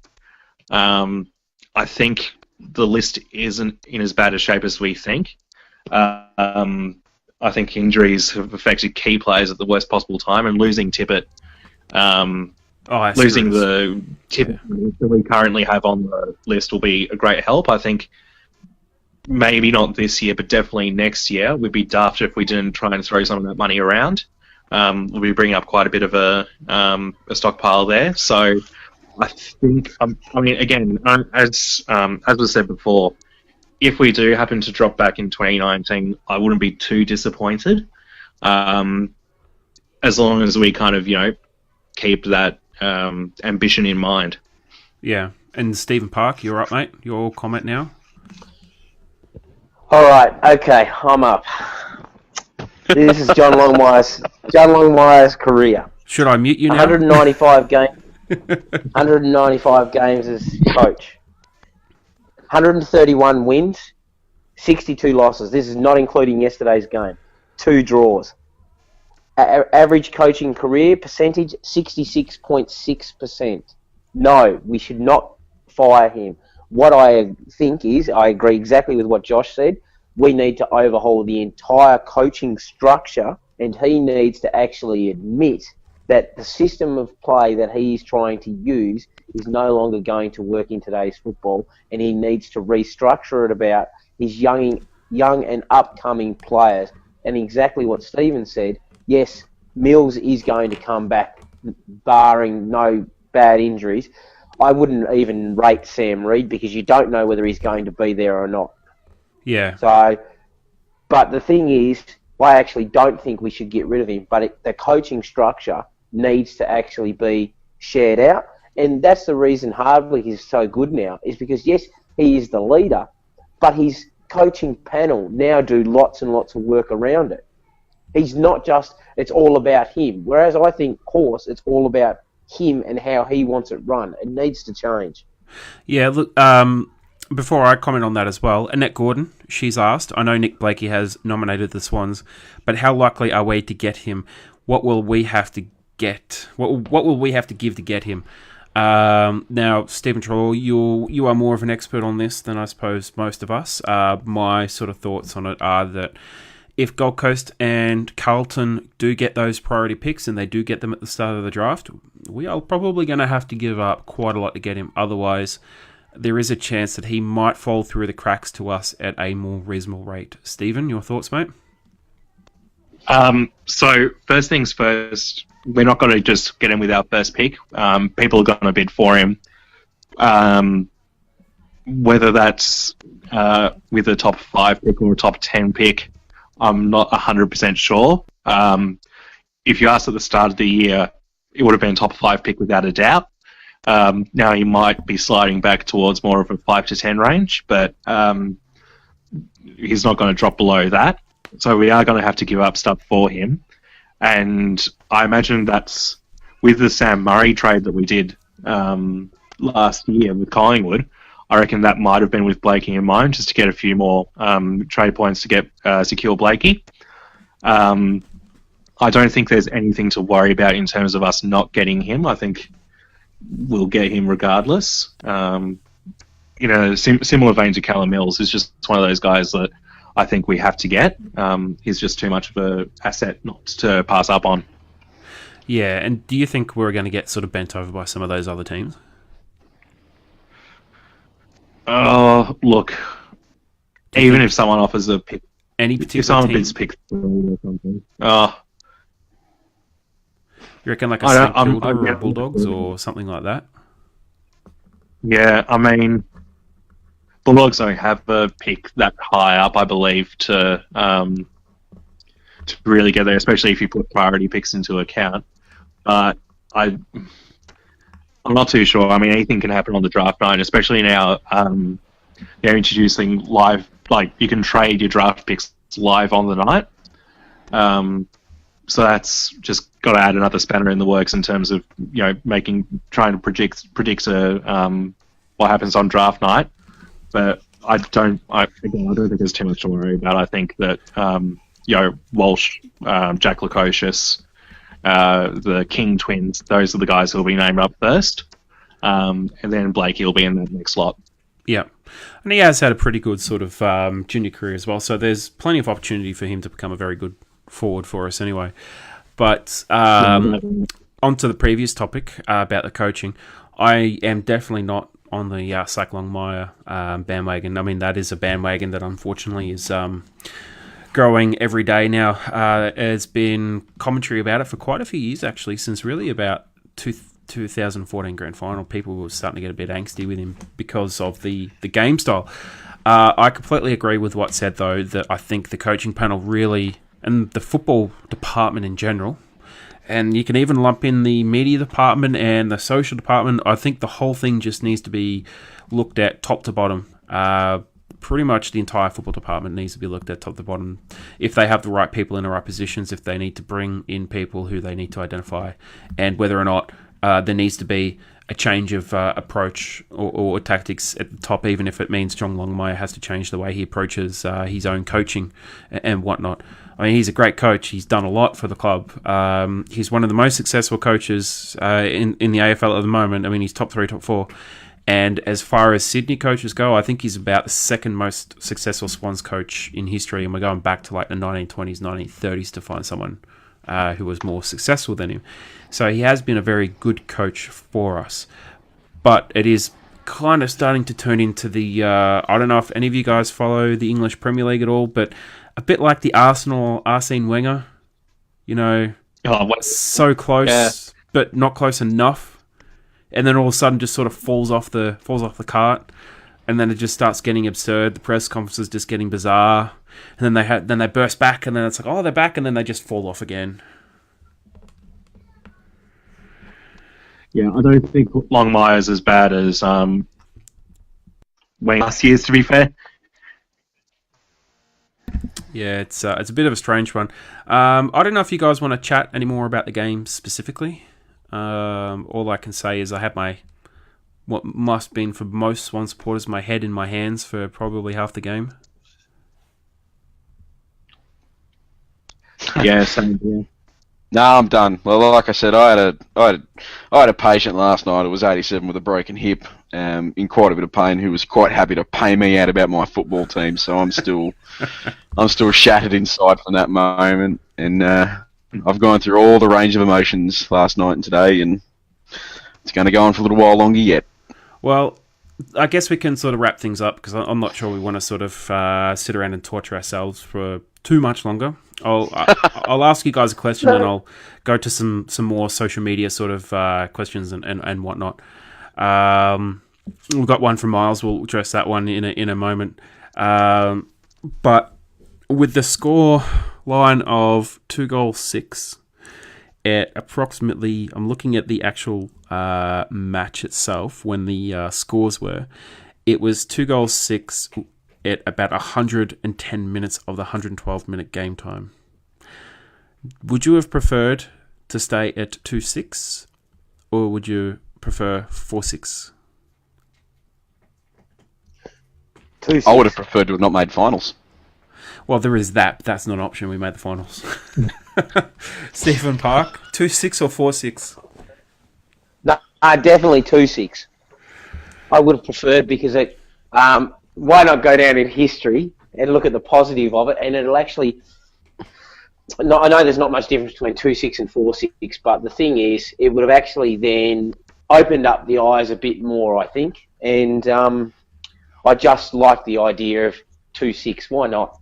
I think the list isn't in as bad a shape as we think. I think injuries have affected key players at the worst possible time, and losing Tippett, losing the Tippett that we currently have on the list will be a great help. I think maybe not this year, but definitely next year. We'd be daft if we didn't try and throw some of that money around. We'll be bringing up quite a bit of a stockpile there. So I think, again, as was said before, if we do happen to drop back in 2019, I wouldn't be too disappointed, as long as we kind of, keep that ambition in mind. Yeah. And Stephen Park, you're up, mate. Your comment now. All right. Okay, I'm up. This is John Longmire's career. Should I mute you now? 195 games. 195 games as coach. 131 wins, 62 losses. This is not including yesterday's game. 2 draws. Average coaching career percentage, 66.6%. No, we should not fire him. What I think is, I agree exactly with what Josh said, we need to overhaul the entire coaching structure, and he needs to actually admit that the system of play that he is trying to use is no longer going to work in today's football, and he needs to restructure it about his young and upcoming players. And exactly what Stephen said, yes, Mills is going to come back, barring no bad injuries. I wouldn't even rate Sam Reid because you don't know whether he's going to be there or not. Yeah. So, but the thing is, I actually don't think we should get rid of him, but the coaching structure needs to actually be shared out. And that's the reason Hardwick is so good now, is because, yes, he is the leader, but his coaching panel now do lots and lots of work around it. He's not just, it's all about him. Whereas I think, of course, it's all about him and how he wants it run. It needs to change. Yeah, look, before I comment on that as well, Annette Gordon, she's asked, I know Nick Blakey has nominated the Swans, but how likely are we to get him? What will we have to get? What will we have to give to get him? Now, Stephen Troll, you are more of an expert on this than I suppose most of us. My sort of thoughts on it are that if Gold Coast and Carlton do get those priority picks and they do get them at the start of the draft, we are probably going to have to give up quite a lot to get him. Otherwise, there is a chance that he might fall through the cracks to us at a more reasonable rate. Stephen, your thoughts, mate? So, first things first, we're not going to just get him with our first pick. People are going to bid for him. Whether that's with a top 5 pick or a top 10 pick, I'm not 100% sure. If you asked at the start of the year, it would have been a top 5 pick without a doubt. Now he might be sliding back towards more of a 5 to 10 range, but he's not going to drop below that. So we are going to have to give up stuff for him. And I imagine that's with the Sam Murray trade that we did last year with Collingwood. I reckon that might have been with Blakey in mind, just to get a few more trade points to get secure Blakey. I don't think there's anything to worry about in terms of us not getting him. I think we'll get him regardless. Similar vein to Callum Mills, is just one of those guys that I think we have to get. He's just too much of an asset not to pass up on. Yeah, and do you think we're going to get sort of bent over by some of those other teams? Look, even if someone offers a pick, any particular if someone team? bids pick 3 or something, You reckon like a St Kilda or Bulldogs or something like that? Yeah, I mean, Bulldogs don't have a pick that high up, I believe, to really get there, especially if you put priority picks into account. But I'm not too sure. I mean, anything can happen on the draft night, especially now they're introducing live, like you can trade your draft picks live on the night. So that's just got to add another spanner in the works in terms of trying to predict what happens on draft night. But I don't think there's too much to worry about. I think that Walsh, Jack Lukosius, the King twins, those are the guys who will be named up first, and then Blakey will be in that next slot. Yeah. And he has had a pretty good sort of junior career as well, so there's plenty of opportunity for him to become a very good forward for us anyway. But on to the previous topic about the coaching. I am definitely not on the Zach Longmire bandwagon. I mean, that is a bandwagon that unfortunately is growing every day now. There's been commentary about it for quite a few years, actually, since really about 2014 grand final. People were starting to get a bit angsty with him because of the game style. I completely agree with what's said, though, that I think the coaching panel really, and the football department in general, and you can even lump in the media department and the social department, I think the whole thing just needs to be looked at top to bottom. Pretty much the entire football department needs to be looked at top to bottom. If they have the right people in the right positions, if they need to bring in people who they need to identify, and whether or not there needs to be a change of approach or tactics at the top, even if it means John Longmire has to change the way he approaches his own coaching and whatnot. I mean, he's a great coach. He's done a lot for the club. He's one of the most successful coaches in the AFL at the moment. I mean, he's top 3, top 4. And as far as Sydney coaches go, I think he's about the second most successful Swans coach in history. And we're going back to like the 1920s, 1930s to find someone who was more successful than him. So he has been a very good coach for us. But it is kind of starting to turn into the... I don't know if any of you guys follow the English Premier League at all, but a bit like the Arsenal Arsene Wenger. You know, so close, but not close enough. And then all of a sudden just sort of falls off the cart, and then it just starts getting absurd. The press conference is just getting bizarre, and then they burst back, and then it's like, oh, they're back, and then they just fall off again. Yeah, I don't think Longmire's as bad as Wayne last year's, to be fair. Yeah, it's a bit of a strange one. I don't know if you guys want to chat any more about the game specifically. All I can say is I had what must have been for most Swan supporters, my head in my hands for probably half the game. Yeah, same here. No, I'm done. Well, like I said, I had a patient last night. It was 87 with a broken hip, in quite a bit of pain, who was quite happy to pay me out about my football team. So I'm still shattered inside from that moment, and I've gone through all the range of emotions last night and today, and it's going to go on for a little while longer yet. Well, I guess we can sort of wrap things up, because I'm not sure we want to sort of sit around and torture ourselves for too much longer. I'll ask you guys a question, and I'll go to some more social media sort of questions and whatnot. We've got one from Miles. We'll address that one in a moment. But with the score line of 2-6 at approximately, I'm looking at the actual match itself when the scores were, it was 2-6 at about 110 minutes of the 112-minute game time. Would you have preferred to stay at 2-6, or would you prefer 4-6? 2-6. I would have preferred to have not made finals. Well, there is that, but that's not an option. We made the finals. Stephen Park, 2-6 or 4-6? No, definitely 2-6. I would have preferred, because it... why not go down in history and look at the positive of it, and it'll actually... No, I know there's not much difference between 2-6 and 4-6, but the thing is, it would have actually then opened up the eyes a bit more, I think, and I just like the idea of 2-6. Why not?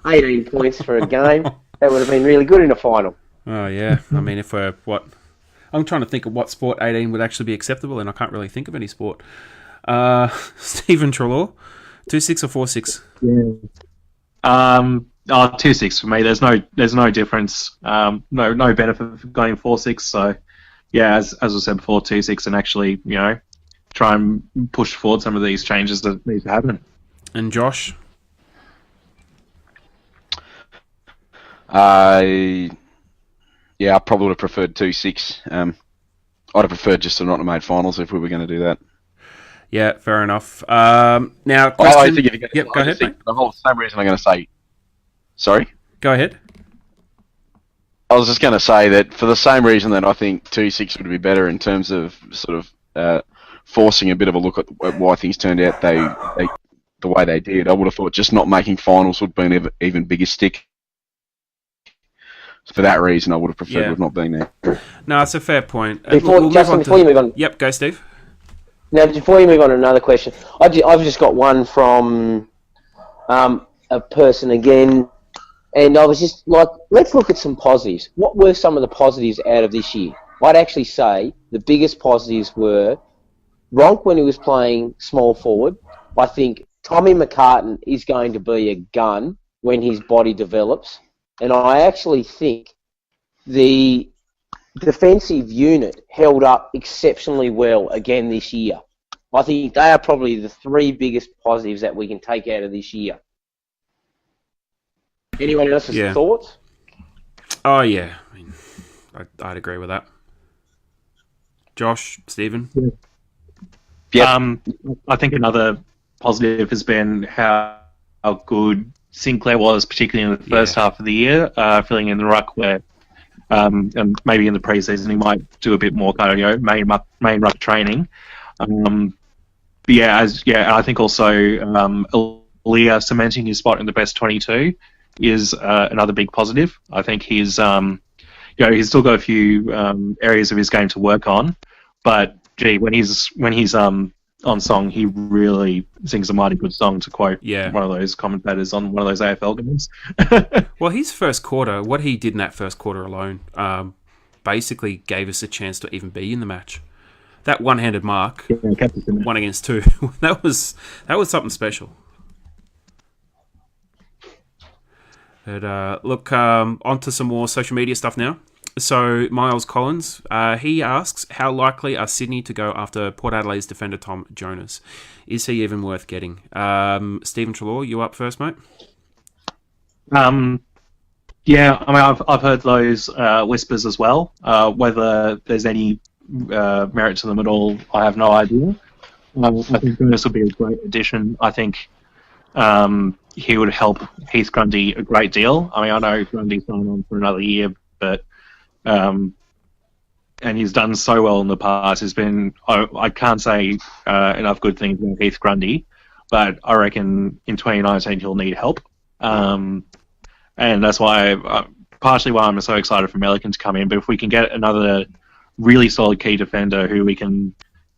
18 points for a game. That would have been really good in a final. Oh, yeah. I mean, if we're... I'm trying to think of what sport 18 would actually be acceptable, and I can't really think of any sport. Stephen Trelaw, 2-6 or 4-6? Yeah. 2-6 for me. There's no difference. No benefit for going 4-6. So, yeah, as I said before, 2-6, and actually, try and push forward some of these changes that need to happen. And Josh? I probably would have preferred 2-6. I'd have preferred just to not have made finals if we were going to do that. Yeah, fair enough. Now, question... go ahead, mate. The whole same reason I'm going to say... Sorry? Go ahead. I was just going to say that for the same reason that I think 2-6 would be better in terms of sort of forcing a bit of a look at why things turned out the way they did. I would have thought just not making finals would be an even bigger stick. For that reason, I would have preferred to have not been there. No, it's a fair point. Before you move on. Yep, go Steve. Now, before you move on to another question, I've just got one from a person again, and I was just like, let's look at some positives. What were some of the positives out of this year? I'd actually say the biggest positives were Ronk when he was playing small forward. I think Tommy McCartan is going to be a gun when his body develops, and I actually think the defensive unit held up exceptionally well again this year. I think they are probably the three biggest positives that we can take out of this year. Anyone else's thoughts? Oh, yeah. I mean, I'd agree with that. Josh, Stephen? Yeah. I think another positive has been how good Sinclair was, particularly in the first half of the year, filling in the ruck where, and maybe in the preseason he might do a bit more kind of main ruck training. I think also Aaliyah cementing his spot in the best 22 is another big positive. I think he's still got a few areas of his game to work on, but when he's on song, he really sings a mighty good song, to quote one of those commentators on one of those AFL games. Well, his first quarter, what he did in that first quarter alone, basically gave us a chance to even be in the match. That one-handed mark, 1 against 2, that was something special. But look, on to some more social media stuff now. So Miles Collins, he asks, how likely are Sydney to go after Port Adelaide's defender Tom Jonas? Is he even worth getting? Stephen Treloar, you up first, mate? Yeah, I mean, I've heard those whispers as well. Whether there's any merit to them at all, I have no idea. I think Jonas will be a great addition. I think he would help Heath Grundy a great deal. I mean, I know Grundy's signed on for another year, but and he's done so well in the past. There's been, I can't say enough good things about Heath Grundy, but I reckon in 2019 he'll need help. And that's why, partially why I'm so excited for Melican to come in. But if we can get another really solid key defender who we can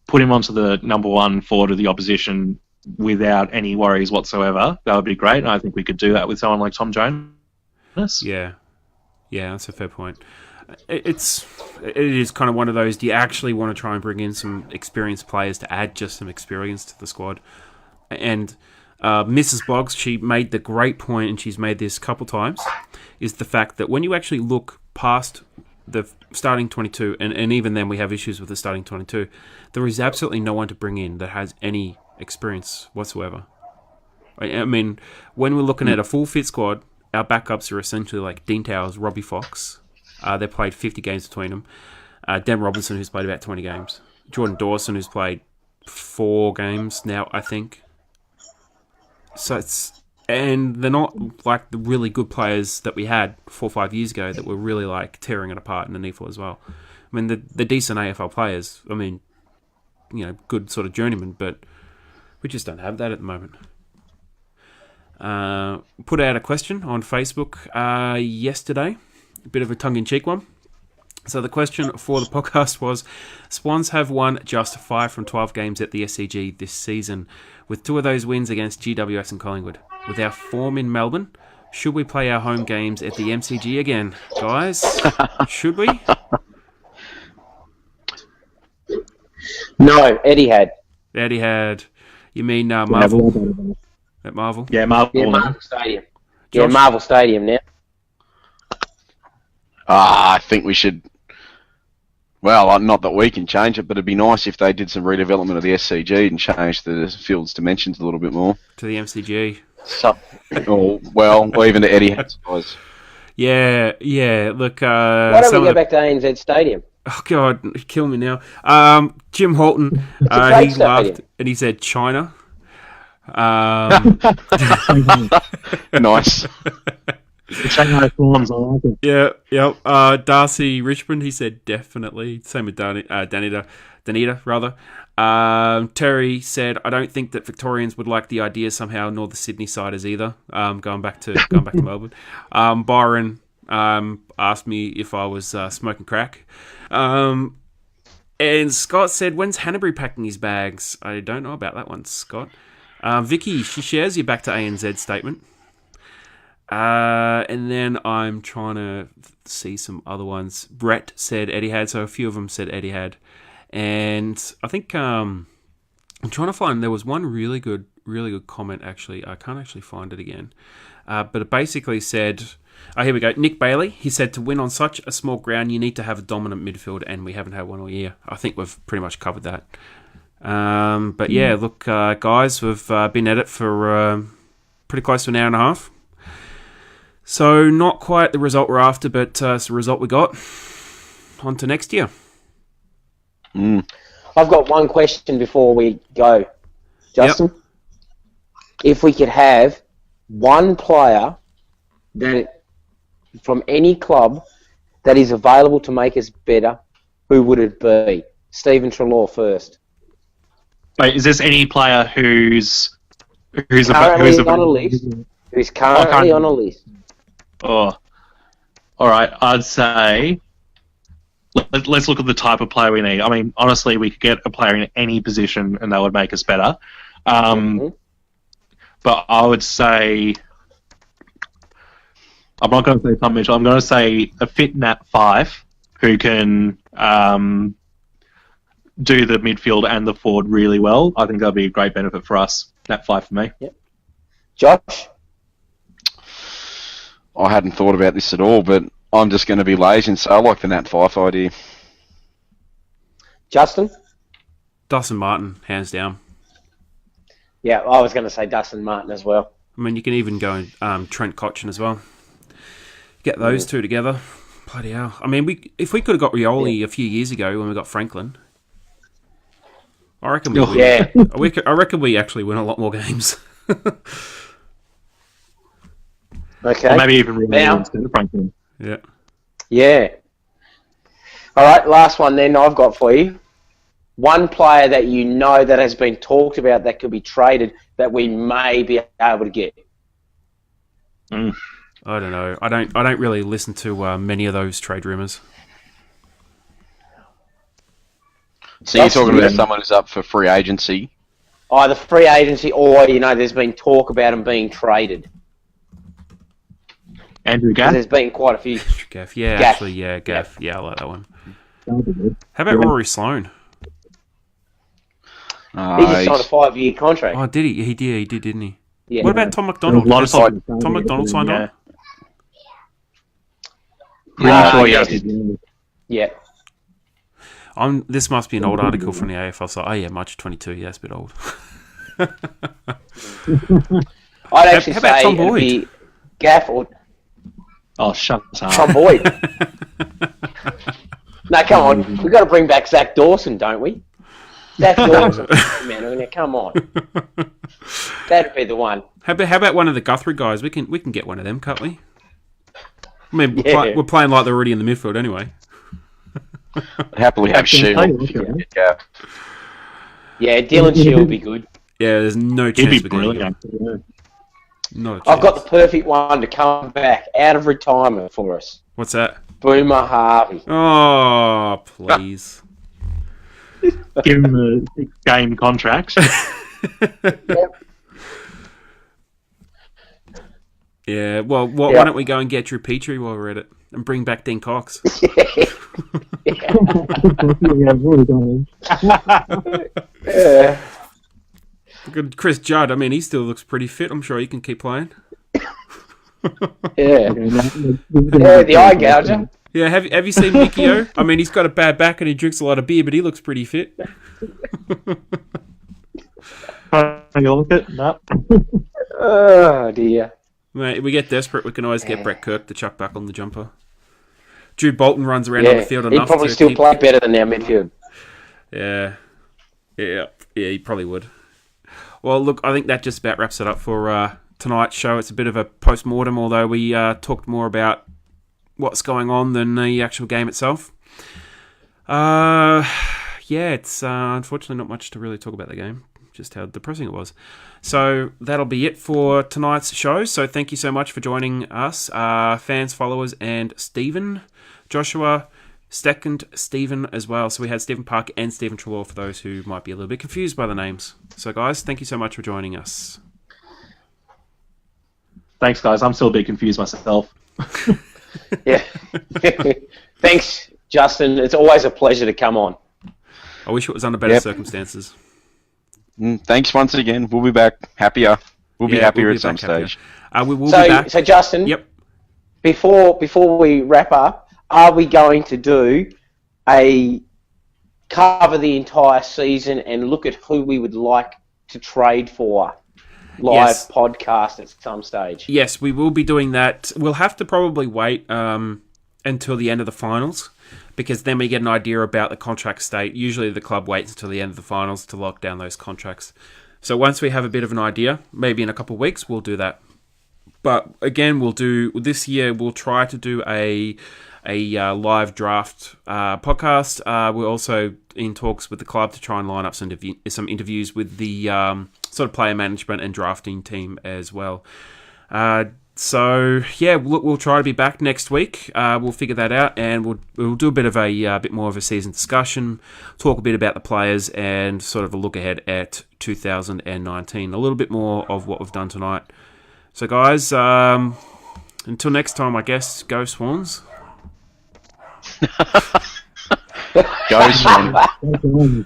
put him onto the number one forward of the opposition without any worries whatsoever, that would be great. And I think we could do that with someone like Tom Jonas. Yeah, that's a fair point. It is kind of one of those, do you actually want to try and bring in some experienced players to add just some experience to the squad? And Mrs. Boggs, she made the great point, and she's made this a couple times, is the fact that when you actually look past the starting 22, and even then we have issues with the starting 22, there is absolutely no one to bring in that has any experience whatsoever. I mean, when we're looking at a full fit squad, our backups are essentially like Dean Towers, Robbie Fox. They played 50 games between them. Dan Robinson, who's played about 20 games. Jordan Dawson, who's played 4 games now, I think. So and they're not like the really good players that we had 4 or 5 years ago that were really like tearing it apart in the NEFL as well. I mean, the decent AFL players, I mean, good sort of journeymen, but we just don't have that at the moment. Put out a question on Facebook yesterday, a bit of a tongue-in-cheek one. So the question for the podcast was, Swans have won just 5 from 12 games at the SCG this season, with 2 of those wins against GWS and Collingwood. With our form in Melbourne, should we play our home games at the MCG again? Guys, should we? No, Eddie had. You mean Marvel? At Marvel? Yeah, Marvel. Yeah, Marvel Stadium. Josh? Yeah, Marvel Stadium now. I think we should. Well, not that we can change it, but it'd be nice if they did some redevelopment of the SCG and changed the field's dimensions a little bit more. To the MCG. Or even to Etihad size. Yeah. Look, why don't we go back to ANZ Stadium? Oh God, kill me now. Jim Holton, he laughed and he said China. Nice. Shanghai Swans, I like it. Yeah. Darcy Richmond, he said definitely. Same with Danny Dunedin, rather. Terry said, I don't think that Victorians would like the idea somehow, nor the Sydney siders either. Going back to Melbourne. Byron asked me if I was smoking crack. And Scott said, when's Hanbury packing his bags? I don't know about that one, Scott. Vicky, she shares your back to ANZ statement. And then I'm trying to see some other ones. Brett said Etihad, so a few of them said Etihad. And I think I'm trying to find, there was one really good comment, actually. I can't actually find it again. But it basically said, here we go. Nick Bailey, he said, to win on such a small ground, you need to have a dominant midfield, and we haven't had one all year. I think we've pretty much covered that. But yeah, look, guys, we've been at it for pretty close to an hour and a half. So not quite the result we're after, but it's the result we got. On to next year. I've got one question before we go. Justin? Yep. If we could have one player that from any club that is available to make us better, who would it be? Stephen Treloar first. Wait, is this any player who's currently on a list? Who's currently on a list? Oh, all right. I'd say let's look at the type of player we need. I mean, honestly, we could get a player in any position, and that would make us better. But I would say, I'm not going to say Tom Mitchell. I'm going to say a fit Nat 5 who can do the midfield and the forward really well. I think that'll be a great benefit for us. Nat 5 for me. Yep. Josh? I hadn't thought about this at all, but I'm just going to be lazy and say I like the Nat 5 idea. Justin? Dustin Martin, hands down. Yeah, I was going to say Dustin Martin as well. I mean, you can even go Trent Cotchin as well. Get those two together. Bloody hell. I mean, if we could have got Rioli a few years ago when we got Franklin, I reckon we win. I reckon we actually win a lot more games. Okay. Or maybe even Rioli instead of Franklin. Yeah. Yeah. All right, last one then I've got for you. One player that you know that has been talked about that could be traded that we may be able to get. I don't know. I don't really listen to many of those trade rumours. So you're talking about someone who's up for free agency? Either free agency or, there's been talk about him being traded. Andrew Gaff? There's been quite a few. Gaff, Gaff. Yeah, I like that one. How about Rory Sloane? He just signed a 5-year contract. Oh, did he? He did, didn't he? Yeah. What about Tom McDonald? Tom McDonald signed on? Yeah. This must be an old article from the AFL site. Oh, yeah, March 22. Yeah, it's a bit old. I'd actually how about say Tom Boyd? It'd be Gaff or Oh, shut up. Tom Boyd. No, come on. We've got to bring back Zach Dawson, don't we? Zach Dawson. Man, come on. That'd be the one. How about one of the Guthrie guys? We can get one of them, can't we? I mean, Yeah. we're playing like they're already in the midfield anyway. Happily have Shield. Yeah. Yeah, Dylan Shield would be good. Yeah, there's no He'd chance be we're getting him. brilliant. Not a chance. I've got the perfect one to come back out of retirement for us. What's that? Boomer Harvey. Oh, please. Give him a 6-game contract. Yep. Yeah, well, why don't we go and get Drew Petrie while we're at it and bring back Dean Cox? Yeah. Good Chris Judd. I mean, he still looks pretty fit. I'm sure he can keep playing. Yeah, the eye gouger. Yeah, have you seen Mickey O? I mean, he's got a bad back and he drinks a lot of beer, but he looks pretty fit. Look at no. Oh dear. Mate, if we get desperate, we can always get Brett Kirk to chuck back on the jumper. Jude Bolton runs around on the field enough. He'd probably still play better than our midfield. Yeah, he probably would. Well, look, I think that just about wraps it up for tonight's show. It's a bit of a post-mortem, although we talked more about what's going on than the actual game itself. yeah, it's unfortunately not much to really talk about the game. Just how depressing it was. So that'll be it for tonight's show. So thank you so much for joining us, fans, followers, and Stephen, Joshua, second Stephen as well. So we had Stephen Park and Stephen Trelaw for those who might be a little bit confused by the names. So guys, thank you so much for joining us. Thanks, guys. I'm still a bit confused myself. Yeah. Thanks, Justin. It's always a pleasure to come on. I wish it was under better circumstances. Thanks once again. We'll be back happier. We'll be happier at some stage. We will be back. So Justin, yep. Before we wrap up, are we going to do a cover the entire season and look at who we would like to trade for live podcast at some stage? Yes, we will be doing that. We'll have to probably wait until the end of the finals, because then we get an idea about the contract state. Usually the club waits until the end of the finals to lock down those contracts. So once we have a bit of an idea, maybe in a couple of weeks, we'll do that. But again, this year we'll try to do a live draft podcast. We're also in talks with the club to try and line up some interviews with the sort of player management and drafting team as well. So yeah, we'll try to be back next week. We'll figure that out, and we'll do a bit of a bit more of a season discussion, talk a bit about the players, and sort of a look ahead at 2019. A little bit more of what we've done tonight. So guys, until next time, I guess, go Swans. Go Swans.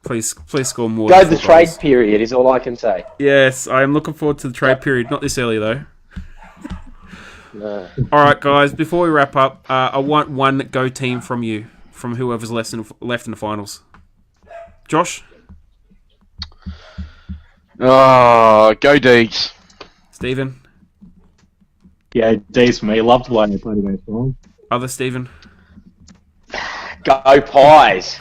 Please score more. Go the trade period is all I can say. Yes, I am looking forward to the trade period. Not this early, though. No. All right, guys, before we wrap up, I want one go team from you, from whoever's left in the finals. Josh? Oh, go Deeks. Stephen? Yeah, D's for me. Loved the way they played against Swans. Other Stephen? Go Pies.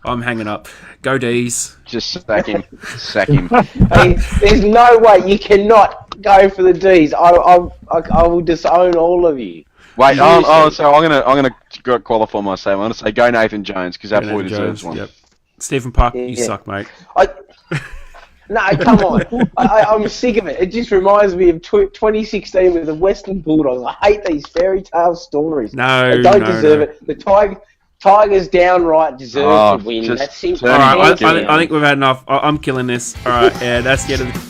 I'm hanging up. Go D's. Just sack him. Sack him. I mean, there's no way you cannot go for the D's. I will disown all of you. Wait, so I'm gonna qualify myself. I'm gonna say go Nathan Jones, because that boy deserves one. Yep. Stephen Park, you suck, mate. No, come on. I'm sick of it. It just reminds me of 2016 with the Western Bulldogs. I hate these fairy tale stories. No, they don't deserve it. The Tigers downright deserve to win. That's simple. All right, I think we've had enough. I'm killing this. All right, yeah, that's the end of the